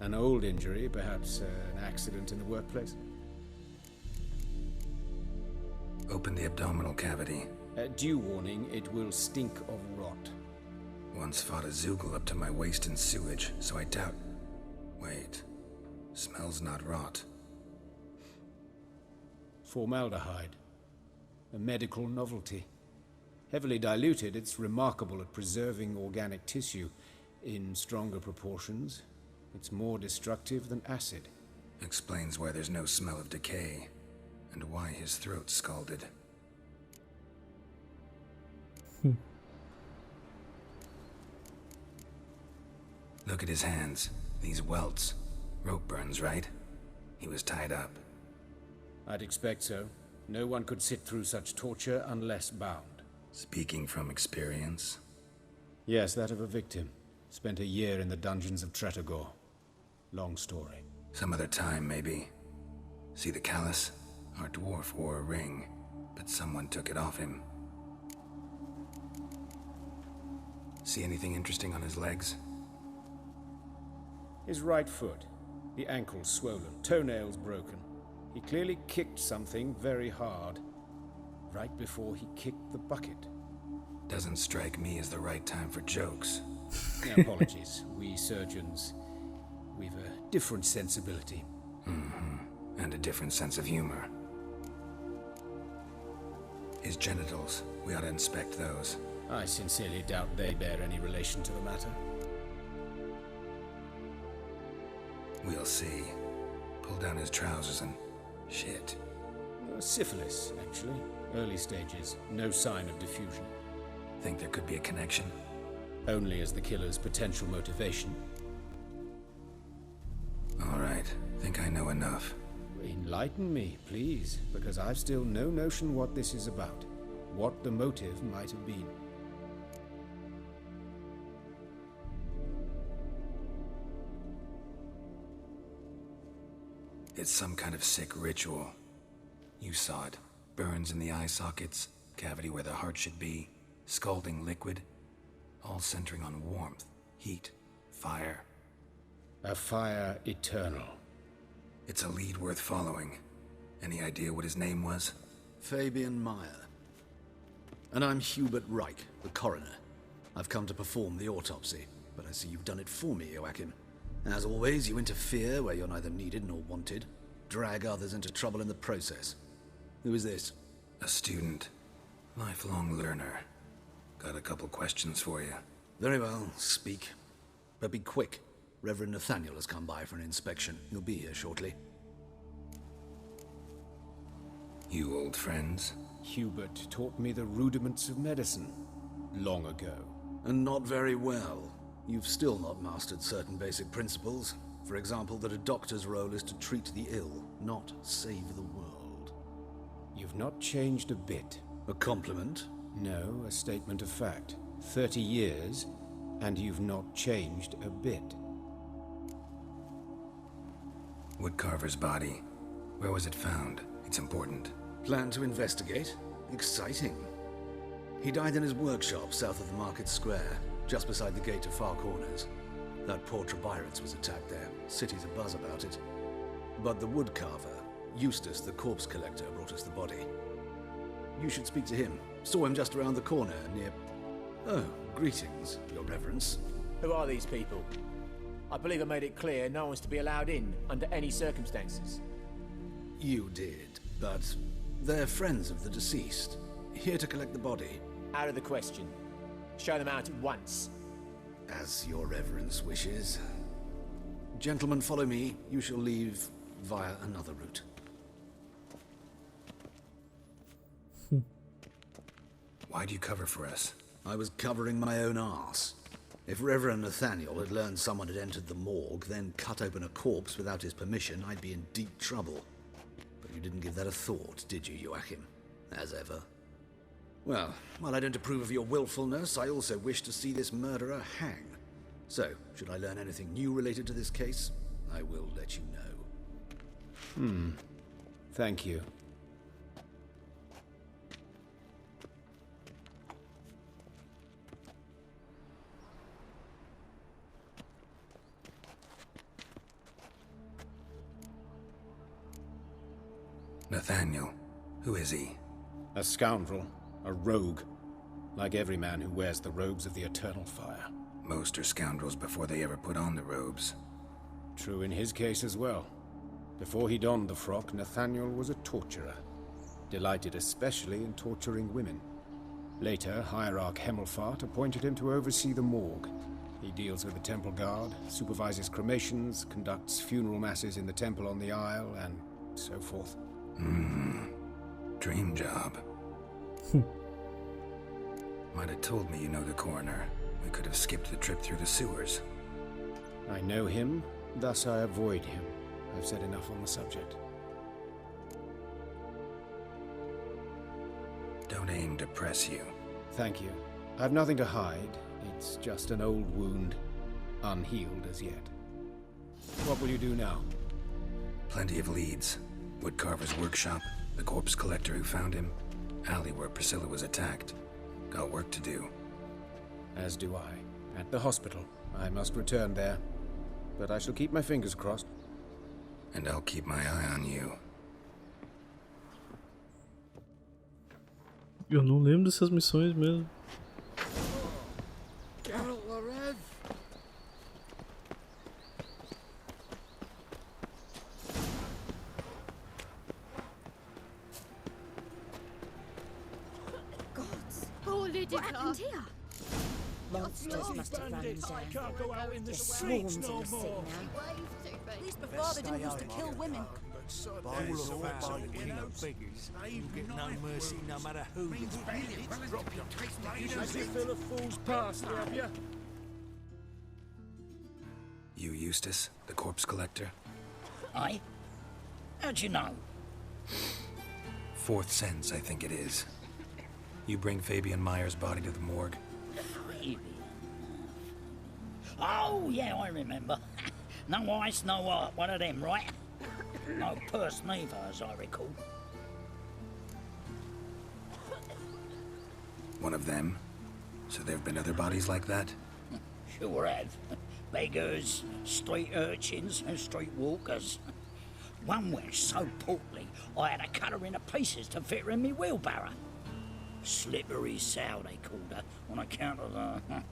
An old injury, perhaps an accident in the workplace. Open the abdominal cavity. Due warning, it will stink of rot. Once fought a Zoogle up to my waist in sewage, so I doubt... Wait. Smells not rot. Formaldehyde. A medical novelty. Heavily diluted, it's remarkable at preserving organic tissue. In stronger proportions, it's more destructive than acid. Explains why there's no smell of decay, and why his throat's scalded. Look at his hands. These welts. Rope burns, right? He was tied up. I'd expect so. No one could sit through such torture unless bound. Speaking from experience? Yes, that of a victim. Spent a year in the dungeons of Tretogor. Long story. Some other time, maybe. See the callus? Our dwarf wore a ring, but someone took it off him. See anything interesting on his legs? His right foot. The ankle swollen, toenails broken. He clearly kicked something very hard. Right before he kicked the bucket. Doesn't strike me as the right time for jokes. Apologies. We surgeons, we've a different sensibility. Mm-hmm. And a different sense of humor. His genitals, we ought to inspect those. I sincerely doubt they bear any relation to the matter. We'll see. Pull down his trousers and... shit. Syphilis, actually. Early stages. No sign of diffusion. Think there could be a connection? Only as the killer's potential motivation. All right. Think I know enough. Enlighten me, please, because I've still no notion what this is about. What the motive might have been. It's some kind of sick ritual. You saw it. Burns in the eye sockets, cavity where the heart should be, scalding liquid, all centering on warmth, heat, fire. A fire eternal. It's a lead worth following. Any idea what his name was? Fabian Meyer. And I'm Hubert Reich, the coroner. I've come to perform the autopsy, but I see you've done it for me, Joachim. As always, you interfere where you're neither needed nor wanted. Drag others into trouble in the process. Who is this? A student. Lifelong learner. Got a couple questions for you. Very well, speak. But be quick. Reverend Nathaniel has come by for an inspection. He'll be here shortly. You old friends? Hubert taught me the rudiments of medicine. Long ago. And not very well. You've still not mastered certain basic principles. For example, that a doctor's role is to treat the ill, not save the world. You've not changed a bit. A compliment? No, a statement of fact. 30 years, and you've not changed a bit. Woodcarver's body. Where was it found? It's important. Plan to investigate? Exciting. He died in his workshop south of the Market Square, just beside the gate to Far Corners. That poor Trebyrans was attacked there. City's abuzz about it. But the woodcarver, Eustace the corpse collector, brought us the body. You should speak to him. Saw him just around the corner near... Oh, greetings, your reverence. Who are these people? I believe I made it clear no one's to be allowed in under any circumstances. You did, but they're friends of the deceased. Here to collect the body. Out of the question. Show them out at once. As your reverence wishes. Gentlemen, follow me. You shall leave via another route. Why'd you cover for us? I was covering my own arse. If Reverend Nathaniel had learned someone had entered the morgue, then cut open a corpse without his permission, I'd be in deep trouble. But you didn't give that a thought, did you, Joachim? As ever. Well, while I don't approve of your willfulness, I also wish to see this murderer hang. So, should I learn anything new related to this case, I will let you know. Thank you. Nathaniel. Who is he? A scoundrel. A rogue. Like every man who wears the robes of the eternal fire. Most are scoundrels before they ever put on the robes. True in his case as well. Before he donned the frock, Nathaniel was a torturer. Delighted especially in torturing women. Later, Hierarch Hemmelfart appointed him to oversee the morgue. He deals with the temple guard, supervises cremations, conducts funeral masses in the temple on the Isle, and so forth. Dream job. Might have told me you know the coroner. We could have skipped the trip through the sewers. I know him, thus I avoid him. I've said enough on the subject. Don't aim to press you. Thank you. I've nothing to hide. It's just an old wound, unhealed as yet. What will you do now? Plenty of leads. Woodcarver's workshop, the corpse collector who found him, alley where Priscilla was attacked. Got work to do. As do I. At the hospital. I must return there. But I shall keep my fingers crossed. And I'll keep my eye on you. Eu não lembro dessas missões mesmo. What happened here? Monsters must have run down. Can't go out in the There's streets swarms no in the city more. now. These before they didn't used to kill women. There's a foul king of beggars. You get no mercy no matter who you are. Drop your taste. You fill a fool's past, have you? You Eustace, the corpse collector? Aye? How'd you know? Fourth sense, I think it is. You bring Fabian Meyer's body to the morgue? Oh, yeah, I remember. No ice, no art, one of them, right? No purse neither, as I recall. One of them? So there have been other bodies like that? Sure have. Beggars, street urchins, and street walkers. One went so portly, I had to cut her into pieces to fit her in me wheelbarrow. Slippery sow, they called her, on account of the...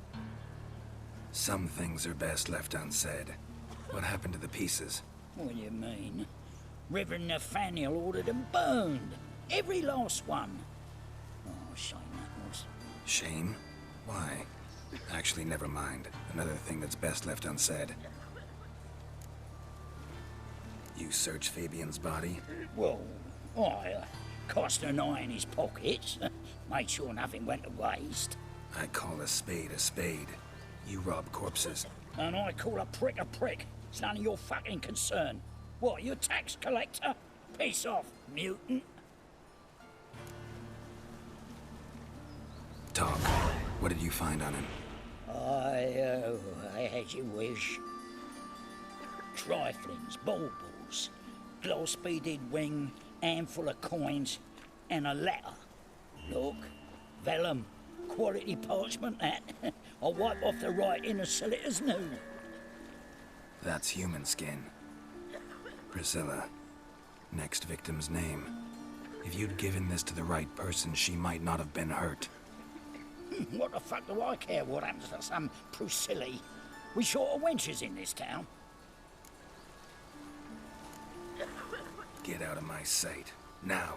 Some things are best left unsaid. What happened to the pieces? What do you mean? Reverend Nathaniel ordered them burned. Every last one. Oh, shame that was. Shame? Why? Actually, never mind. Another thing that's best left unsaid. You searched Fabian's body? Well, I cast an eye in his pockets. Made sure nothing went to waste. I call a spade a spade. You rob corpses. And I call a prick a prick. It's none of your fucking concern. What, you a tax collector? Piss off, mutant. Talk. What did you find on him? I had your wish. Triflings, baubles, gloss-beaded ring, handful of coins, and a letter. Look, vellum, quality parchment that. I'll wipe off the writing and sell it as new. That's human skin. Priscilla. Next victim's name. If you'd given this to the right person, she might not have been hurt. What the fuck do I care what happens to some Priscilla? We short of wenches in this town. Get out of my sight. Now.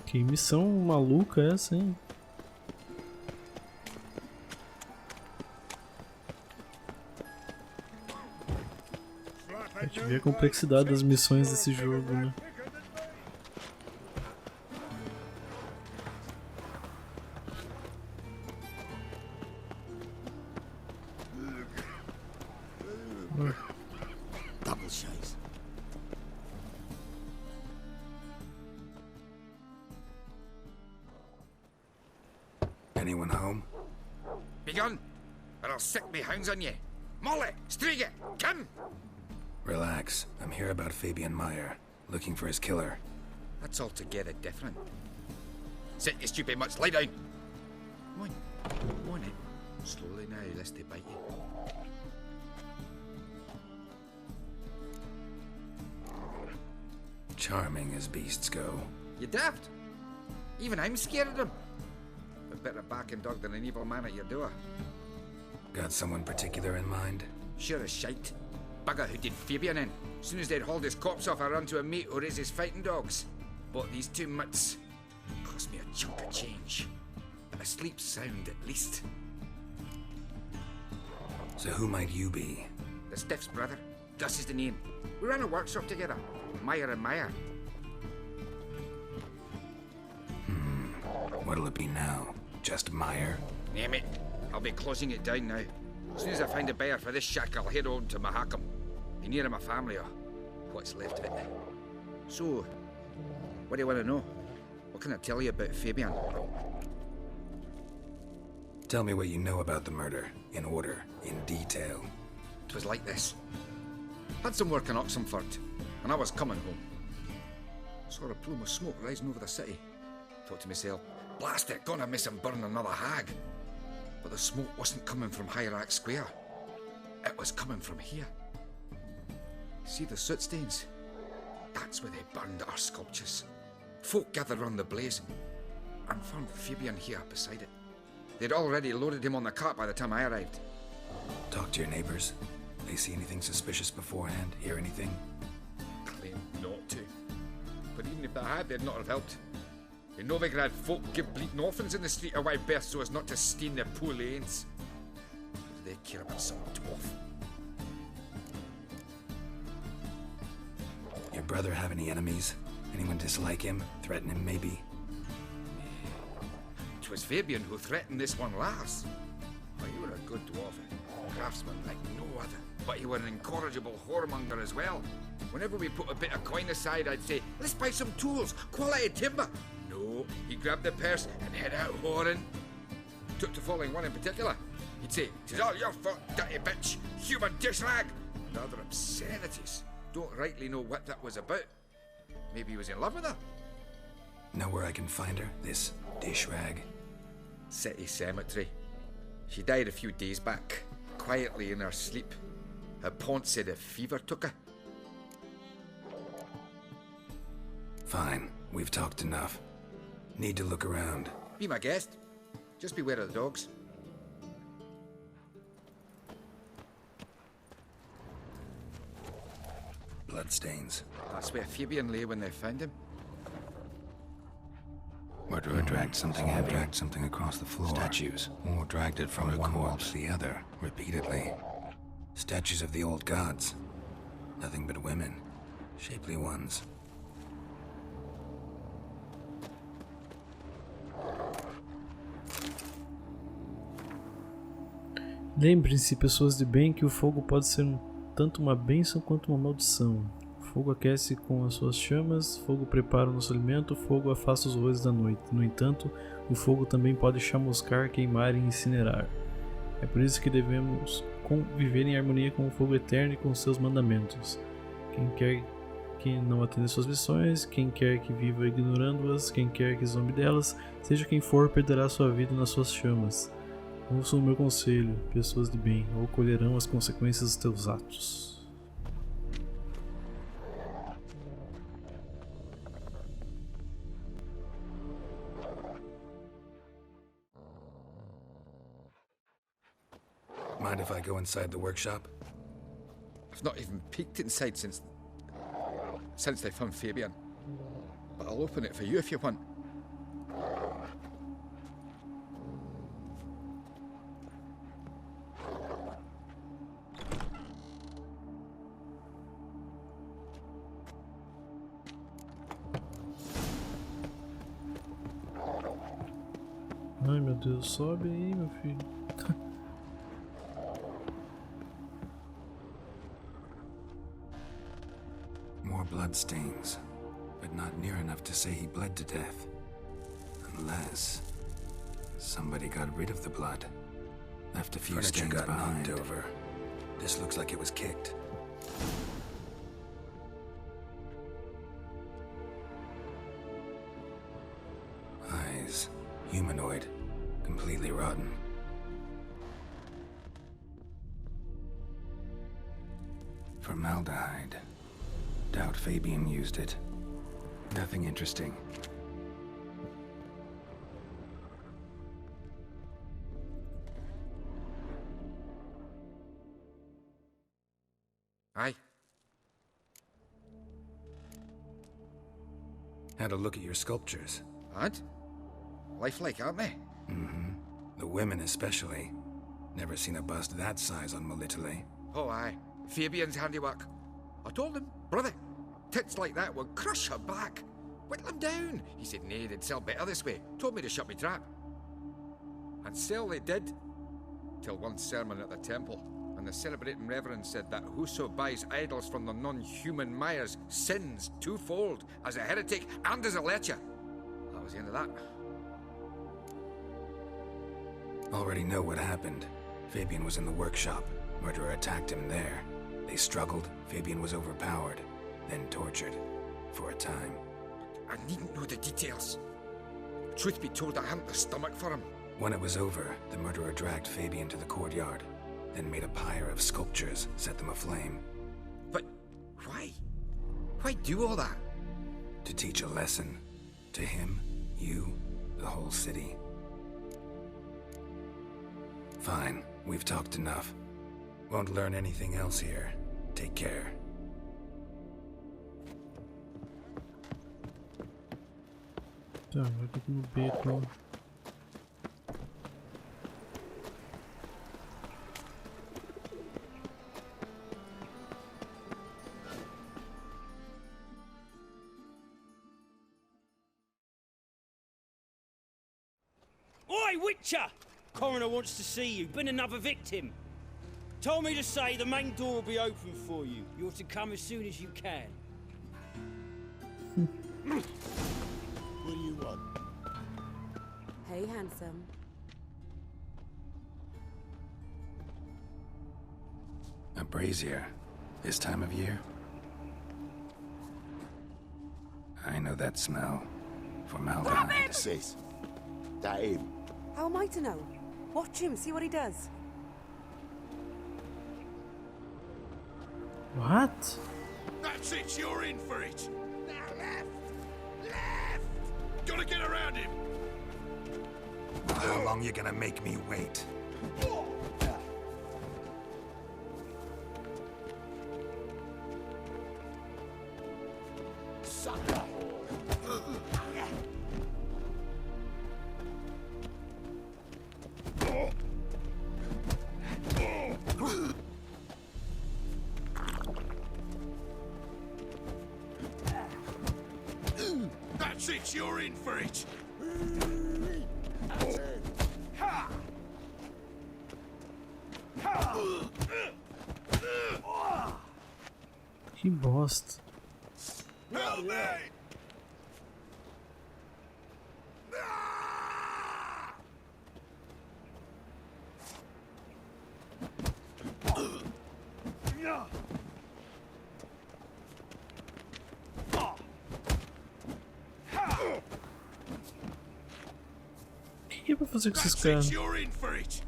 Que missão maluca é essa, hein? A gente vê a complexidade das missões desse jogo, né? Double chase. Anyone home? Be gone, or I'll sick me hounds on you. Molly, Striga, come! Relax. I'm here about Fabian Meyer, looking for his killer. That's altogether different. Sit, you stupid much. Lie down. Come on. Come on, eh? Slowly now, lest they bite you. Charming as beasts go. You daft? Even I'm scared of them. A better barking dog than an evil man at your door. Got someone particular in mind? Sure as shite. Bugger who did Fabian in. As soon as they'd hauled his corpse off, I run to a mate who raises fighting dogs. Bought these 2 mutts. Cost me a chunk of change. But I sleep sound at least. So who might you be? The Stiff's brother. Gus is the name. We ran a workshop together. Meyer and Meyer. What'll it be now? Just Meyer? Name it. I'll be closing it down now. As soon as I find a buyer for this shack, I'll head on to Mahakam. Be near my family or what's left of it. So, what do you want to know? What can I tell you about Fabian? Tell me what you know about the murder, in order, in detail. 'Twas like this. Had some work in Oxenford, and I was coming home. Saw a plume of smoke rising over the city. Thought to myself, blast it, gonna miss him burn another hag. But the smoke wasn't coming from Hierarch Square. It was coming from here. See the soot stains? That's where they burned our sculptures. Folk gathered round the blaze and found Fabian here beside it. They'd already loaded him on the cart by the time I arrived. Talk to your neighbors. They see anything suspicious beforehand? Hear anything? Claim not to. But even if they had, they'd not have helped. In Novigrad, folk give bleating orphans in the street a wide berth so as not to stain their poor lanes. What do they care about some dwarf? Your brother have any enemies? Anyone dislike him? Threaten him, maybe? 'Twas Fabian who threatened this one last. Oh, you were a good dwarf, craftsman like no other. But you were an incorrigible whoremonger as well. Whenever we put a bit of coin aside, I'd say, let's buy some tools, quality timber. No, he grabbed the purse and head out whoring. Took to following one in particular. He'd say, "'Tis all your fault, dirty bitch, human dish rag," and other obscenities. Don't rightly know what that was about. Maybe he was in love with her. Know where I can find her, this dish rag? City cemetery. She died a few days back, quietly in her sleep. Her pont said a fever took her. Fine, we've talked enough. Need to look around. Be my guest. Just beware of the dogs. Bloodstains. That's where Fabian lay when they found him. Murderer dragged something heavy. Dragged something across the floor. Statues. Or dragged it from one wall to the other, repeatedly. Statues of the old gods. Nothing but women. Shapely ones. Lembrem-se, pessoas de bem, que o fogo pode ser tanto uma bênção quanto uma maldição. Fogo aquece com as suas chamas, fogo prepara o nosso alimento, fogo afasta os horrores da noite. No entanto, o fogo também pode chamuscar, queimar e incinerar. É por isso que devemos viver em harmonia com o fogo eterno e com seus mandamentos. Quem quer que não atenda suas missões, quem quer que viva ignorando-as, quem quer que zombe delas, seja quem for, perderá sua vida nas suas chamas. Ouçam o meu conselho, pessoas de bem, ou colherão as consequências dos teus atos. Mind if I go inside the workshop? I've not even peeked inside since they found Fabian. But I'll open it for you if you want. Ai meu Deus, sobe aí, meu filho. More bloodstains, but not near enough to say he bled to death. Unless somebody got rid of the blood. Left a few Furniture stains got behind. knocked Over. This looks like it was kicked. Eyes. Formaldehyde. Doubt Fabian used it. Nothing interesting. Aye. Had a look at your sculptures. And? Lifelike, aren't they? Mm-hmm. The women especially. Never seen a bust that size on Molitale. Oh, aye. Fabian's handiwork. I told him, brother, tits like that would crush her back. Whittle him down. He said, nay, they'd sell better this way. Told me to shut me trap. And sell they did. Till one sermon at the temple. And the celebrating reverend said that whoso buys idols from the non-human Myers sins twofold, as a heretic and as a lecher. That was the end of that. Already know what happened. Fabian was in the workshop. Murderer attacked him there. They struggled. Fabian was overpowered, then tortured. For a time. I needn't know the details. Truth be told, I hadn't the stomach for him. When it was over, the murderer dragged Fabian to the courtyard, then made a pyre of sculptures, set them aflame. But why? Why do all that? To teach a lesson. To him, you, the whole city. Fine, we've talked enough. Won't learn anything else here. Take care. Tá, vai ter que ir no beco. Oi, Witcher! Coroner wants to see you. Been another victim. Told me to say the main door will be open for you. You're to come as soon as you can. What do you want? Hey, handsome. A brazier. This time of year? I know that smell. Formaldehyde. Sis, that him. How am I to know? Watch him, see what he does. What? That's it, you're in for it. Now left! Left! Gotta get around him! How long you gonna make me wait? Sucker! That's it, you're in for it. Que bosta. Help me! O que é pra fazer com esses caras? You're in for it.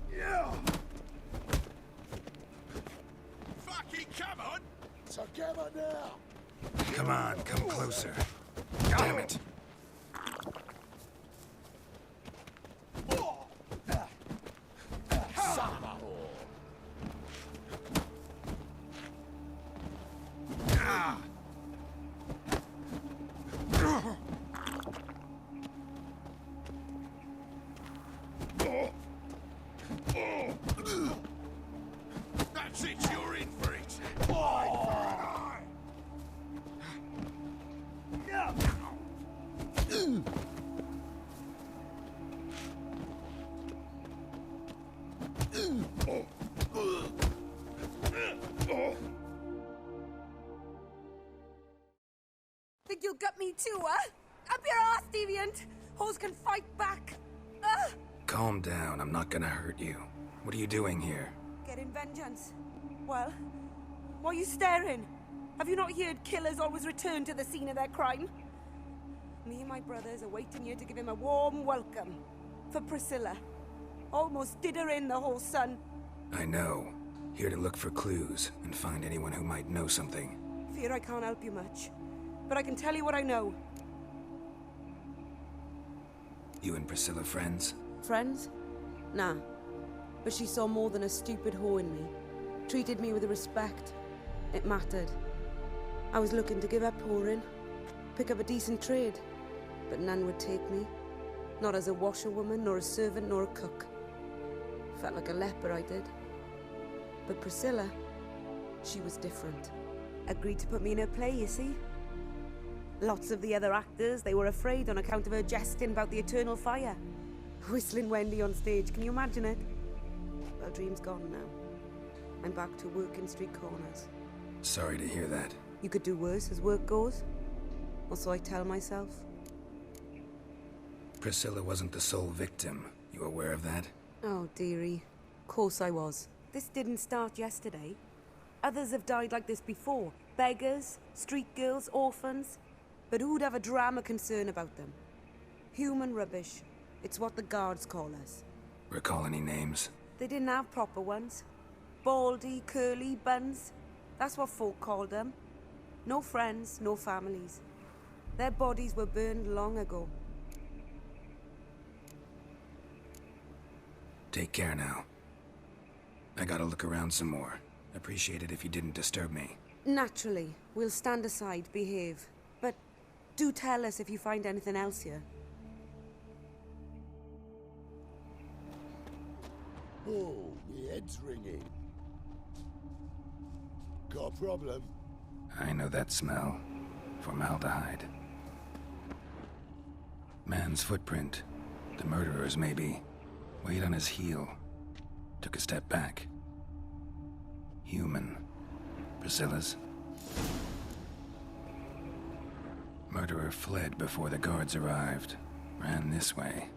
Fucking come on! Together now! Come on, come closer. Damn it. That's it, you're in for it. Think you'll get me too, huh? Up your ass, deviant! Hoes can fight back! Calm down, I'm not gonna hurt you. What are you doing here? Getting vengeance. Well, why are you staring? Have you not heard killers always return to the scene of their crime? Me and my brothers are waiting here to give him a warm welcome. For Priscilla. Almost did her in, the whole son. I know. Here to look for clues and find anyone who might know something. Fear I can't help you much, but I can tell you what I know. You and Priscilla friends? Friends? Nah. But she saw more than a stupid whore in me. Treated me with respect. It mattered. I was looking to give up whoring, pick up a decent trade, but none would take me. Not as a washerwoman, nor a servant, nor a cook. Felt like a leper, I did. But Priscilla, she was different. Agreed to put me in her play, you see? Lots of the other actors, they were afraid on account of her jesting about the eternal fire. Whistling Wendy on stage, can you imagine it? Well, dream's gone now. I'm back to working street corners. Sorry to hear that. You could do worse as work goes. Or so I tell myself. Priscilla wasn't the sole victim. You aware of that? Oh, dearie. Course I was. This didn't start yesterday. Others have died like this before. Beggars, street girls, orphans. But who'd have a drama concern about them? Human rubbish. It's what the guards call us. Recall any names? They didn't have proper ones. Baldy, curly, buns. That's what folk called them. No friends, no families. Their bodies were burned long ago. Take care now. I gotta look around some more. Appreciate it if you didn't disturb me. Naturally. We'll stand aside, behave. But do tell us if you find anything else here. Oh, my head's ringing. Got a problem? I know that smell. Formaldehyde. Man's footprint. The murderer's maybe. Weighed on his heel. Took a step back. Human. Priscilla's. Murderer fled before the guards arrived. Ran this way.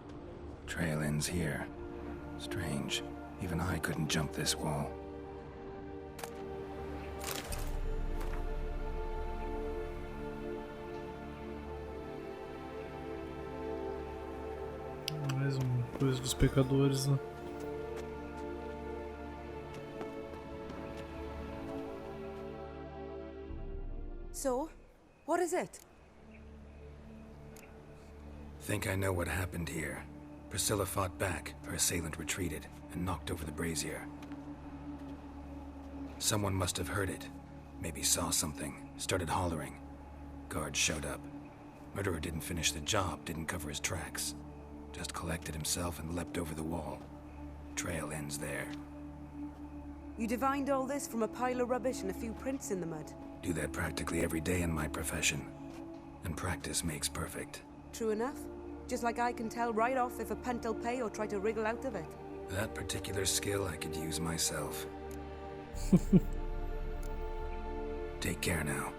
Trail ends here. Strange. Even I couldn't jump this wall. Mais coisa dos pecadores, né? So, what is it? Think I know what happened here. Priscilla fought back, her assailant retreated, and knocked over the brazier. Someone must have heard it. Maybe saw something, started hollering. Guards showed up. Murderer didn't finish the job, didn't cover his tracks. Just collected himself and leapt over the wall. Trail ends there. You divined all this from a pile of rubbish and a few prints in the mud. Do that practically every day in my profession. And practice makes perfect. True enough. Just like I can tell right off if a punt'll pay or try to wriggle out of it. That particular skill I could use myself. Take care now.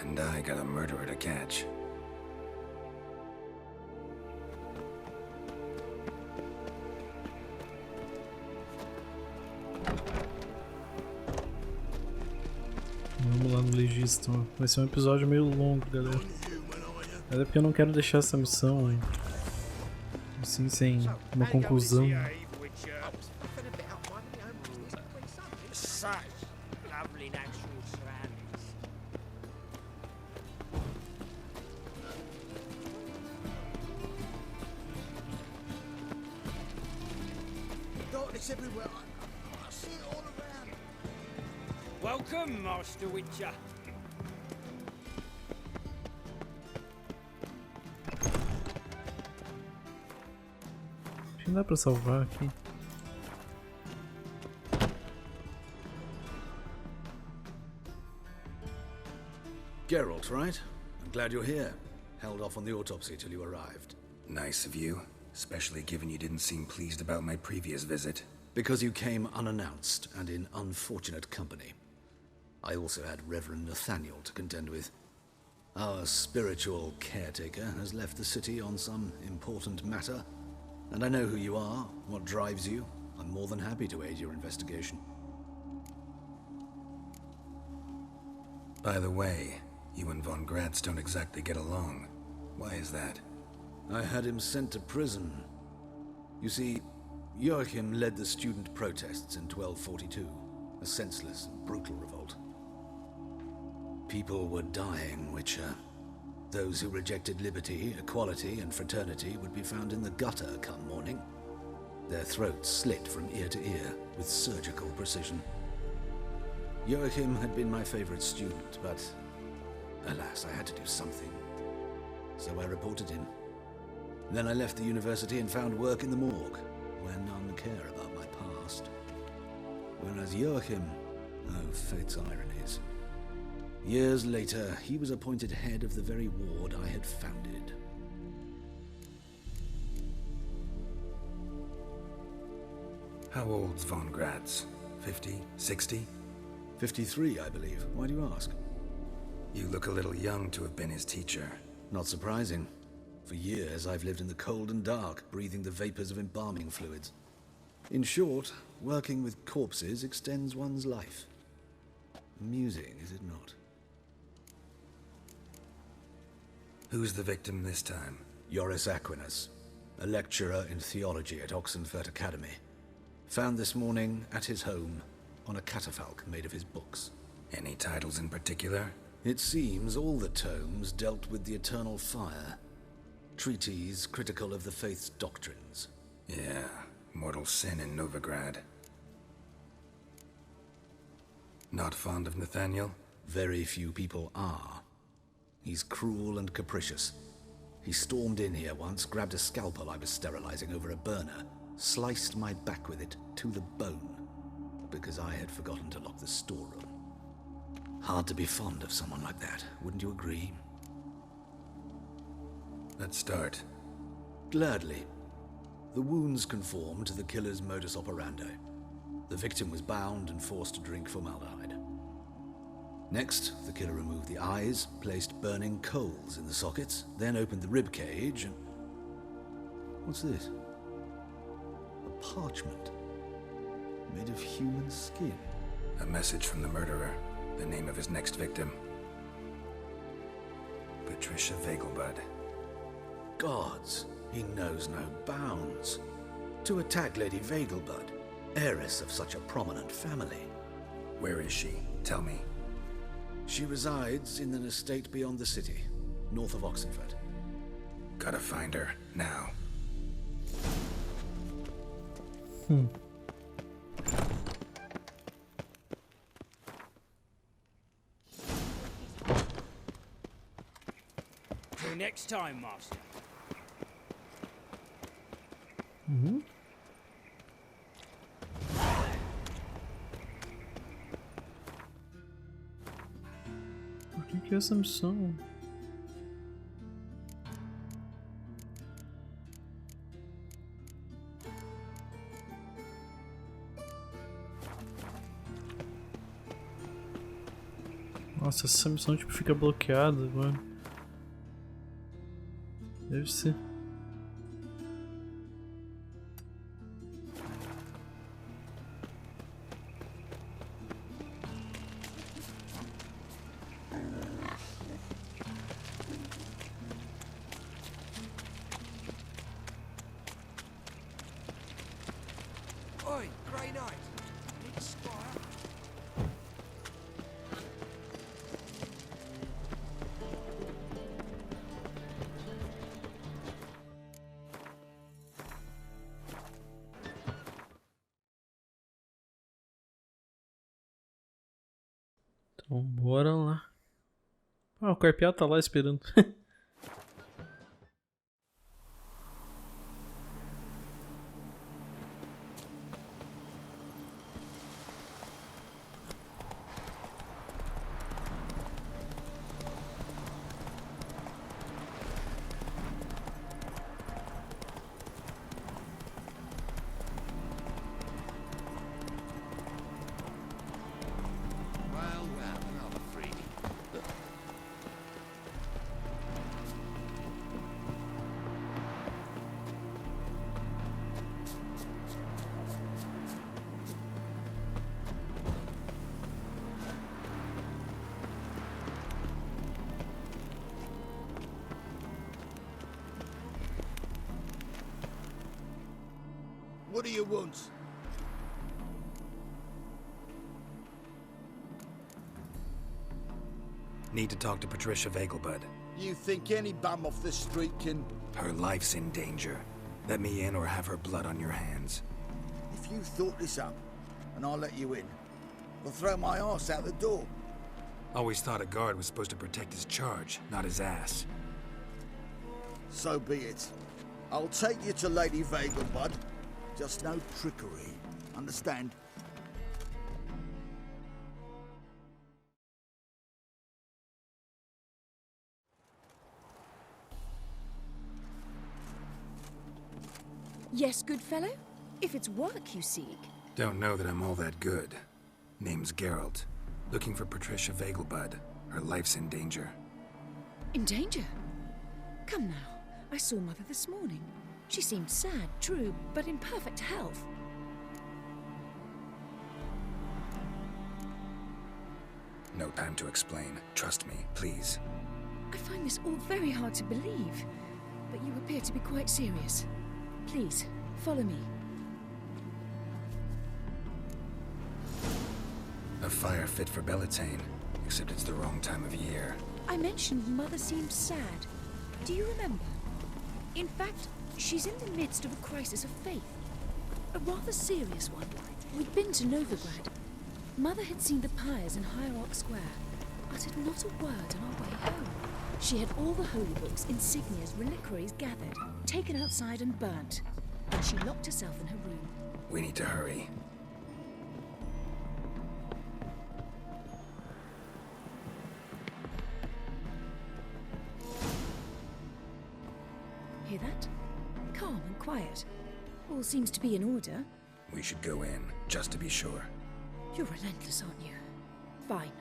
And I got a murderer to catch. Vamos lá no legista. Vai ser um episódio meio longo, galera. Mas é porque eu não quero deixar essa missão assim sem uma conclusão. Welcome, Master Witcher. Acho que não dá pra salvar aqui. Geralt, right? I'm glad you're here. Held off on the autopsy till you arrived. Nice of you, especially given you didn't seem pleased about my previous visit. Because you came unannounced and in unfortunate company. I also had Reverend Nathaniel to contend with. Our spiritual caretaker has left the city on some important matter, and I know who you are, what drives you. I'm more than happy to aid your investigation. By the way, you and Von Gratz don't exactly get along. Why is that? I had him sent to prison. You see, Joachim led the student protests in 1242, a senseless and brutal revolt. People were dying, Witcher. Those who rejected liberty, equality, and fraternity would be found in the gutter come morning. Their throats slit from ear to ear with surgical precision. Joachim had been my favorite student, but alas, I had to do something. So I reported him. Then I left the university and found work in the morgue, where none care about my past. Whereas Joachim, oh, fate's ironies. Years later, he was appointed head of the very ward I had founded. How old's von Graz? 50? 60? 53, I believe. Why do you ask? You look a little young to have been his teacher. Not surprising. For years, I've lived in the cold and dark, breathing the vapors of embalming fluids. In short, working with corpses extends one's life. Amusing, is it not? Who's the victim this time? Joris Aquinas, a lecturer in theology at Oxenfurt Academy. Found this morning at his home on a catafalque made of his books. Any titles in particular? It seems all the tomes dealt with the eternal fire. Treatises critical of the faith's doctrines. Yeah, mortal sin in Novigrad. Not fond of Nathaniel? Very few people are. He's cruel and capricious. He stormed in here once, grabbed a scalpel I was sterilizing over a burner, sliced my back with it to the bone, because I had forgotten to lock the storeroom. Hard to be fond of someone like that, wouldn't you agree? Let's start. Gladly. The wounds conformed to the killer's modus operandi. The victim was bound and forced to drink formaldehyde. Next, the killer removed the eyes, placed burning coals in the sockets, then opened the rib cage and... What's this? A parchment. Made of human skin. A message from the murderer. The name of his next victim. Patricia Vegelbud. Gods, he knows no bounds. To attack Lady Vegelbud, heiress of such a prominent family. Where is she? Tell me. She resides in an estate beyond the city, north of Oxenfurt. Gotta find her, now. Till next time, Master. Por que essa missão? Nossa, essa missão tipo fica bloqueada, mano. Deve ser. Oi, Grey Knight. Need Squire? Então bora lá. Ah, o Carpial tá lá esperando. What do you want? Need to talk to Patricia Vegelbud. You think any bum off the street can... Her life's in danger. Let me in or have her blood on your hands. If you thought this up, and I'll let you in, I'll throw my arse out the door. Always thought a guard was supposed to protect his charge, not his ass. So be it. I'll take you to Lady Vegelbud. Just no trickery. Understand? Yes, good fellow? If it's work you seek. Don't know that I'm all that good. Name's Geralt. Looking for Patricia Vegelbud. Her life's in danger. In danger? Come now. I saw Mother this morning. She seemed sad, true, but in perfect health. No time to explain. Trust me, please. I find this all very hard to believe, but you appear to be quite serious. Please, follow me. A fire fit for Bellatane, except it's the wrong time of year. I mentioned Mother seemed sad. Do you remember? In fact, she's in the midst of a crisis of faith. A rather serious one. We'd been to Novigrad. Mother had seen the pyres in Hierarch Square, uttered not a word on our way home. She had all the holy books, insignias, reliquaries gathered, taken outside and burnt. And she locked herself in her room. We need to hurry. Hear that? Calm and quiet. All seems to be in order. We should go in, just to be sure. You're relentless, aren't you? Fine.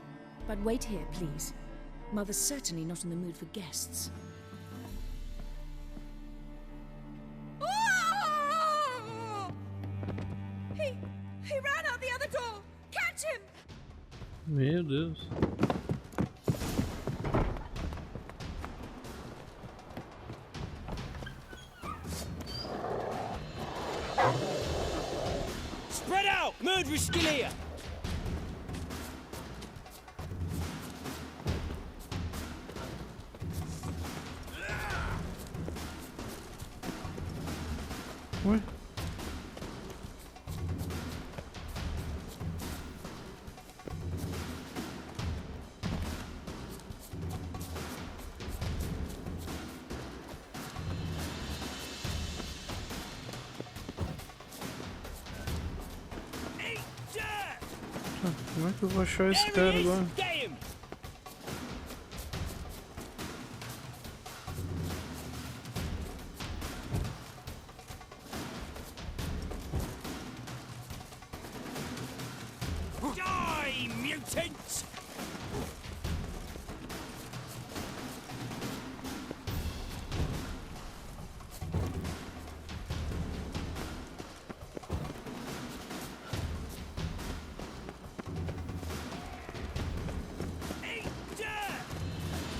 But wait here, please. Mother's certainly not in the mood for guests. He ran out the other door! Catch him! Meu Deus. Spread out! Murderous still here! Ué? Como é que eu vou achar esse cara agora? Die, mutants!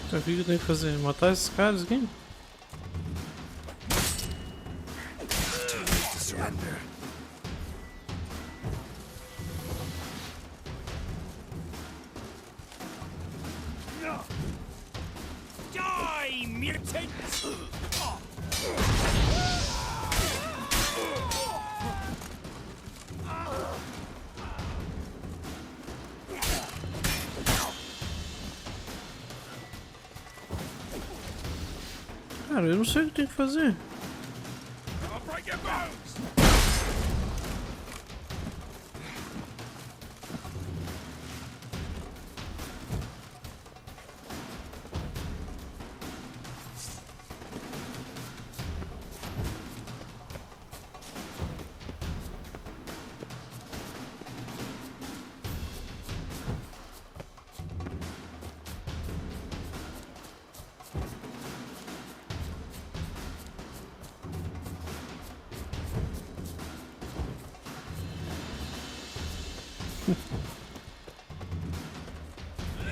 O que eu tenho que fazer? Matar esses caras aqui? Surrender. Die, mutants! Cara, eu não sei o que tem que fazer. I'll break your bones!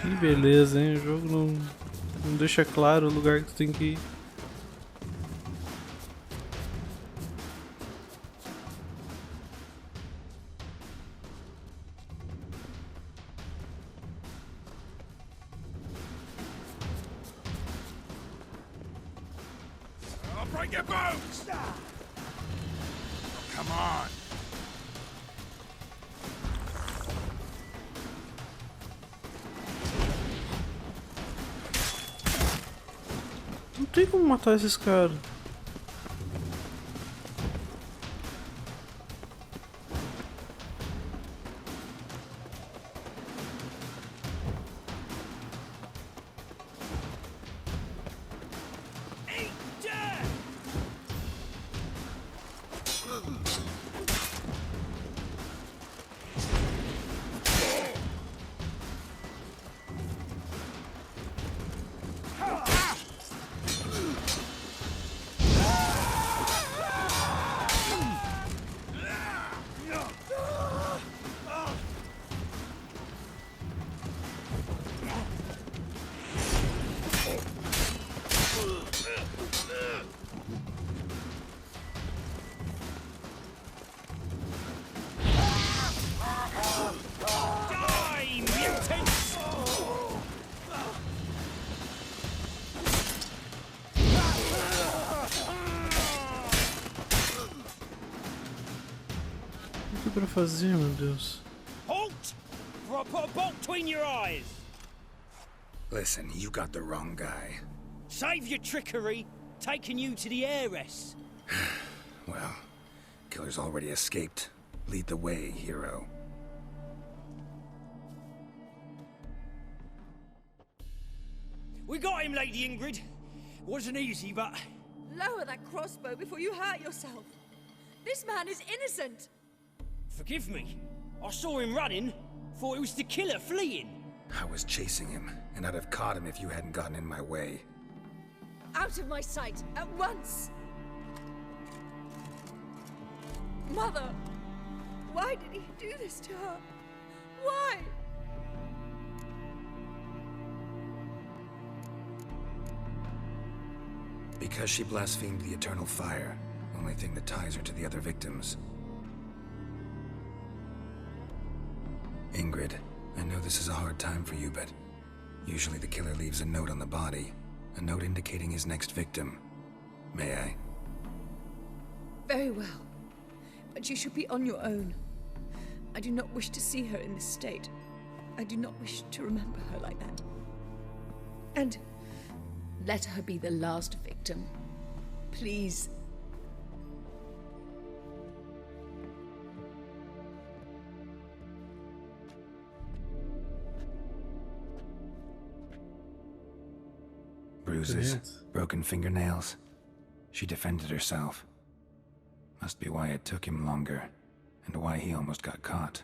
Que beleza, hein? O jogo não deixa claro o lugar que tu tem que ir. break your bones! Come on. Não tem como matar esses caras. O que pra fazer, meu Deus? Halt! Or I'll put a bolt between your eyes. Listen, you got the wrong guy. Save your trickery, taking you to the heiress. Well, killer's already escaped. Lead the way, hero. We got him, Lady Ingrid. Wasn't easy, but... Lower that crossbow before you hurt yourself. This man is innocent. Forgive me. I saw him running. Thought it was the killer fleeing. I was chasing him, and I'd have caught him if you hadn't gotten in my way. Out of my sight, at once! Mother! Why did he do this to her? Why? Because she blasphemed the eternal fire. Only thing that ties her to the other victims. Ingrid, I know this is a hard time for you, but usually the killer leaves a note on the body. A note indicating his next victim. May I? Very well. But you should be on your own. I do not wish to see her in this state. I do not wish to remember her like that. And let her be the last victim. Please. Bruises, broken fingernails. She defended herself. Must be why it took him longer, and why he almost got caught.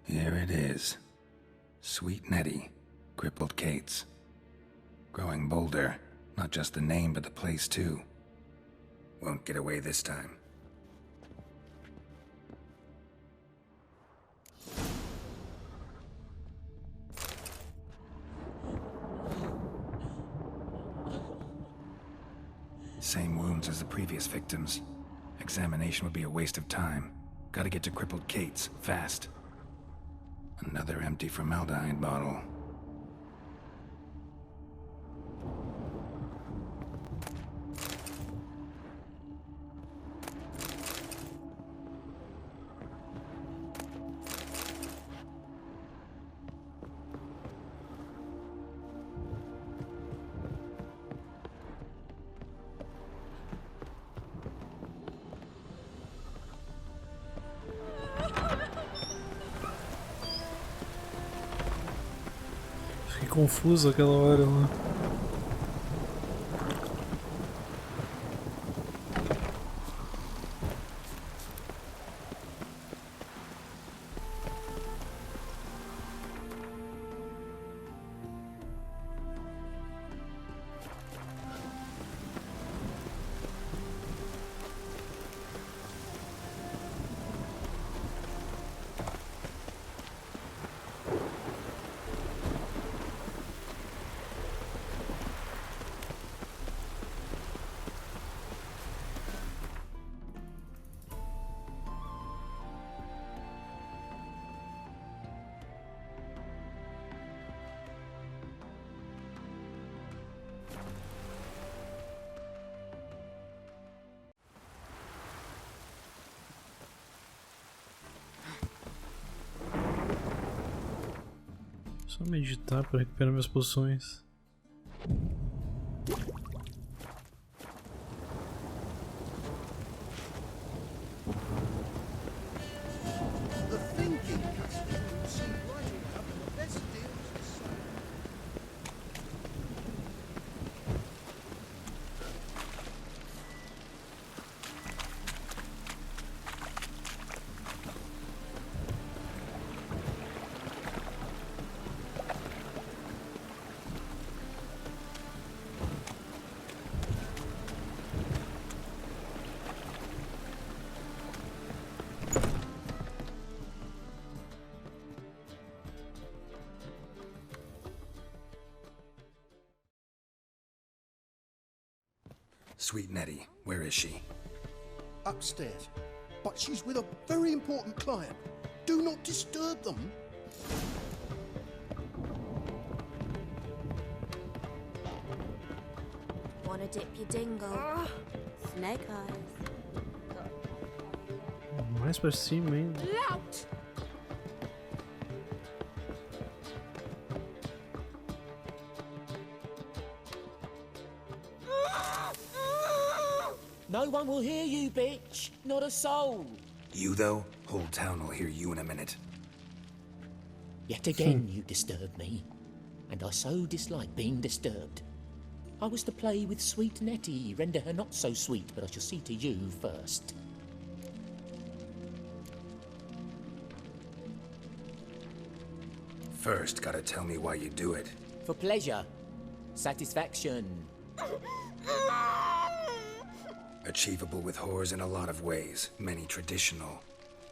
Here it is. Sweet Nettie, crippled Kate's. Growing bolder, not just the name but the place too. Won't get away this time. Same wounds as the previous victims. Examination would be a waste of time. Gotta get to crippled Kate's, fast. Another empty formaldehyde bottle. Fiquei confuso aquela hora lá. Só meditar para recuperar minhas poções. The thinking castle would seem likely to have the best deals this summer. Sweet Nettie, where is she? Upstairs. But she's with a very important client. Do not disturb them. Wanna dip your dingle? Snake eyes. Mais pra cima ainda. Lout! No one will hear you, bitch. Not a soul. You, though? Whole town will hear you in a minute. Yet again you disturb me, and I so dislike being disturbed. I was to play with sweet Nettie, render her not so sweet, but I shall see to you first. First, gotta tell me why you do it. For pleasure. Satisfaction. Achievable with whores in a lot of ways, many traditional.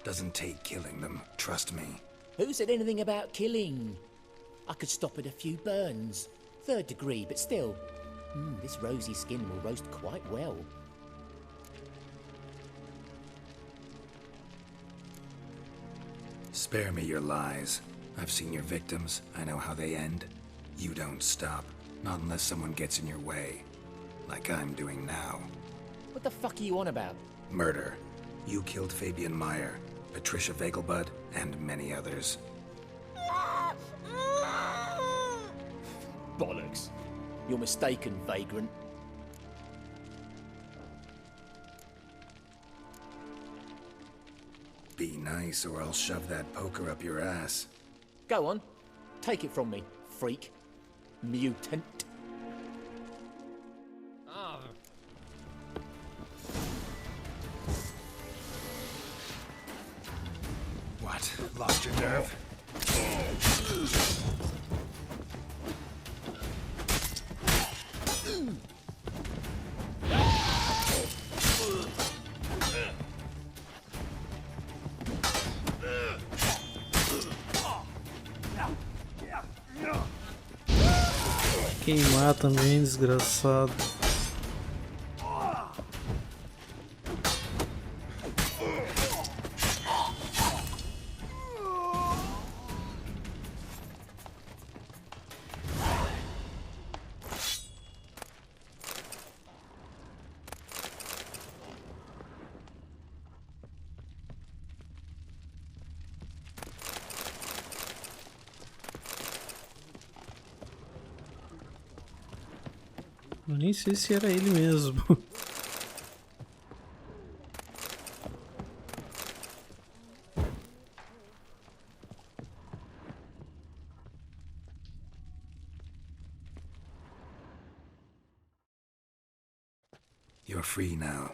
Doesn't take killing them, trust me. Who said anything about killing? I could stop at a few burns. 3rd degree, but still. This rosy skin will roast quite well. Spare me your lies. I've seen your victims, I know how they end. You don't stop, not unless someone gets in your way. Like I'm doing now. What the fuck are you on about? Murder. You killed Fabian Meyer, Patricia Vegelbud, and many others. Bollocks. You're mistaken, vagrant. Be nice or I'll shove that poker up your ass. Go on. Take it from me, freak. Mutant. What? Lost your nerve? Queimar também, desgraçado. Eu nem sei se era ele mesmo. You're free now.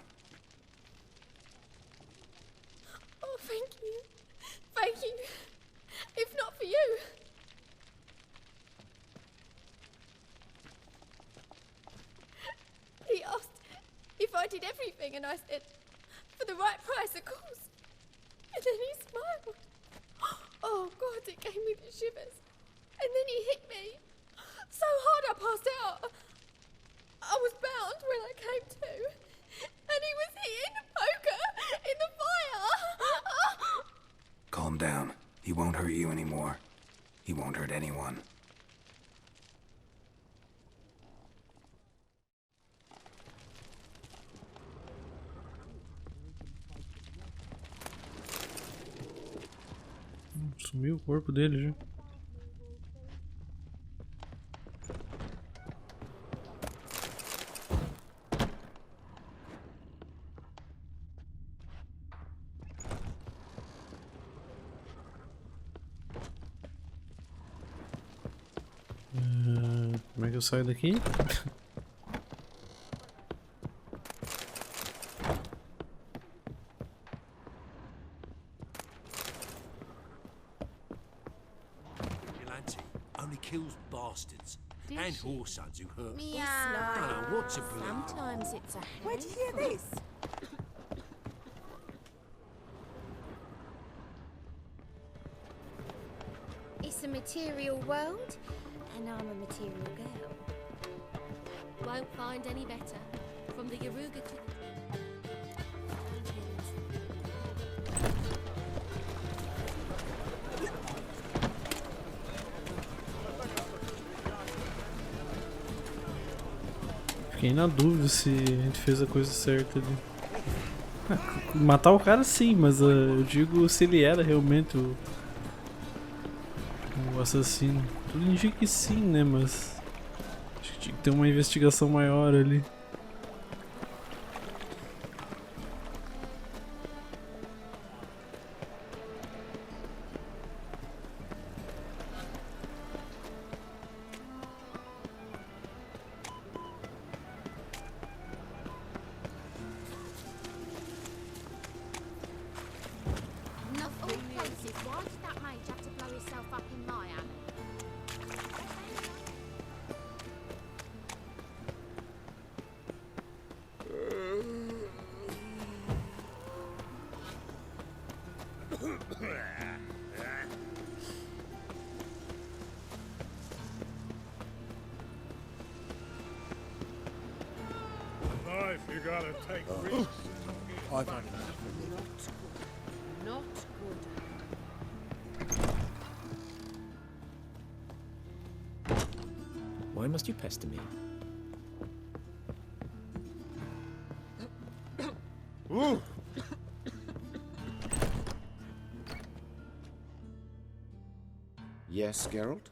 Oh, thank you. Thank you. If not for you. He asked if I did everything, and I said, for the right price, of course. And then he smiled. Oh, God, it gave me the shivers. And then he hit me so hard I passed out. I was bound when I came to. And he was hitting the poker in the fire. Calm down. He won't hurt you anymore. He won't hurt anyone. Sumiu o corpo dele já. Como é que eu saio daqui? Vigilante only kills bastards Did and she? whoresons who hurt. Meow. Don't know what to believe. Sometimes it's a Where'd you hear this? It's a material world, and I'm a material girl. Won't find any better. From the Yaruga to... Fiquei na dúvida se a gente fez a coisa certa ali. Matar o cara sim, mas eu digo se ele era realmente o assassino. Tudo indica que sim, né? Mas acho que tinha que ter uma investigação maior ali. Of all places, why did that mage have to blow himself up in my hand? Life, you gotta take risks. I've had enough. Not good. Why must you pester me? Ooh. Yes, Geralt?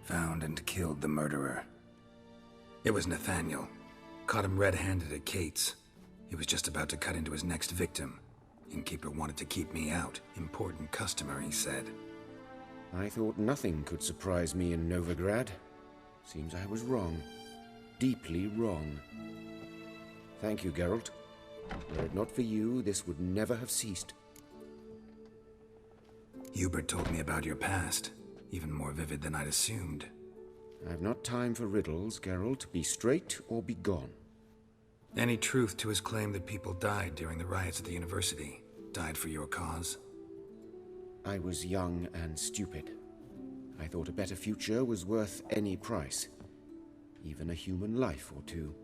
Found and killed the murderer. It was Nathaniel. Caught him red-handed at Kate's. He was just about to cut into his next victim. Innkeeper wanted to keep me out. Important customer, he said. I thought nothing could surprise me in Novigrad. Seems I was wrong. Deeply wrong. Thank you, Geralt. Were it not for you, this would never have ceased. Hubert told me about your past. Even more vivid than I'd assumed. I've not time for riddles, Geralt. Be straight or be gone. Any truth to his claim that people died during the riots at the university? Died for your cause? I was young and stupid. I thought a better future was worth any price. Even a human life or two.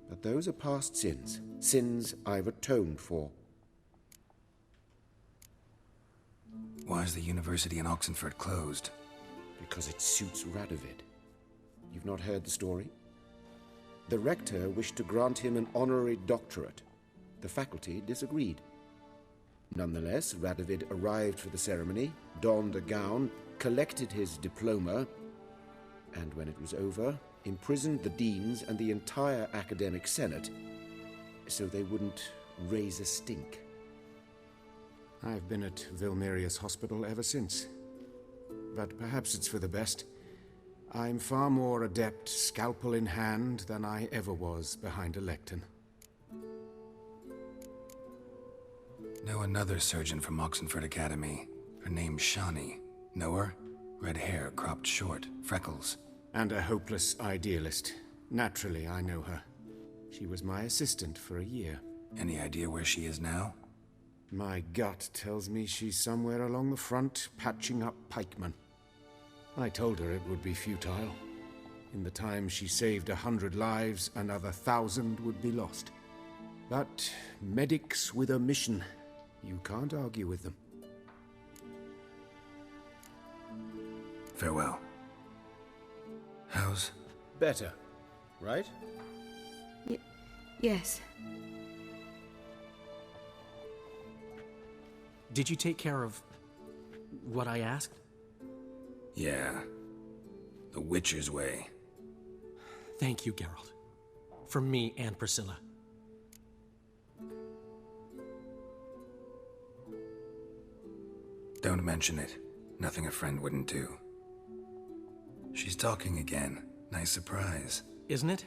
But those are past sins. Sins I've atoned for. Why is the university in Oxenford closed? Because it suits Radovid. You've not heard the story? The rector wished to grant him an honorary doctorate. The faculty disagreed. Nonetheless, Radovid arrived for the ceremony, donned a gown, collected his diploma, and when it was over, imprisoned the deans and the entire academic senate so they wouldn't raise a stink. I've been at Vilmerius Hospital ever since. But perhaps it's for the best. I'm far more adept, scalpel in hand, than I ever was behind a lectern. Know another surgeon from Oxenford Academy. Her name's Shani. Know her? Red hair, cropped short, freckles. And a hopeless idealist. Naturally, I know her. She was my assistant for a year. Any idea where she is now? My gut tells me she's somewhere along the front, patching up pikemen. I told her it would be futile. In the time she saved 100 lives, another 1,000 would be lost. But medics with a mission, you can't argue with them. Farewell. How's... Better, right? Yes. Did you take care of what I asked? Yeah. The Witcher's way. Thank you, Geralt. From me and Priscilla. Don't mention it. Nothing a friend wouldn't do. She's talking again. Nice surprise. Isn't it?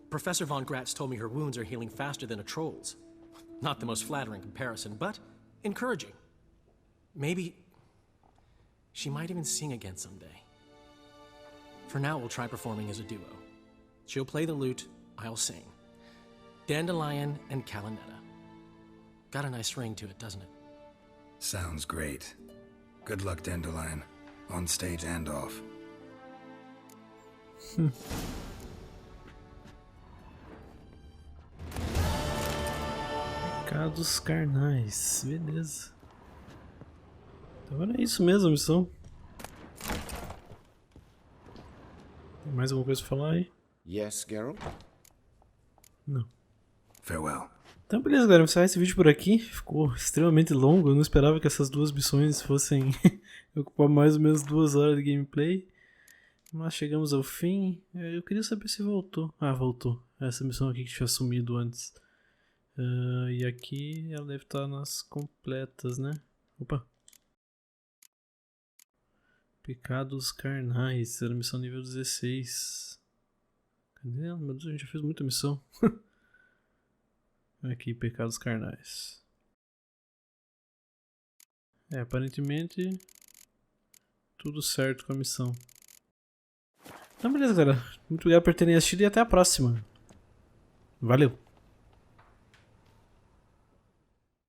Professor Von Gratz told me her wounds are healing faster than a troll's. Not the most flattering comparison, but encouraging. Maybe she might even sing again someday. For now, we'll try performing as a duo. She'll play the lute, I'll sing. Dandellion and Calinetta. Got a nice ring to it, doesn't it? Sounds great. Good luck, Dandellion. On stage and off. Pecados Carnais, beleza. Então era isso mesmo a missão. Tem mais alguma coisa pra falar aí? Yes, Geralt? Não. Farewell. Então beleza, galera, vou encerrar esse vídeo por aqui. Ficou extremamente longo, eu não esperava que essas duas missões fossem ocupar mais ou menos 2 horas de gameplay. Mas chegamos ao fim. Eu queria saber se voltou. Ah, voltou. Essa missão aqui que tinha sumido antes. E aqui ela deve estar nas completas, né? Opa! Pecados Carnais, era missão nível 16. Cadê ela? Meu Deus, a gente já fez muita missão. Aqui, Pecados Carnais. Aparentemente tudo certo com a missão. Então beleza, galera. Muito obrigado por terem assistido e até a próxima. Valeu!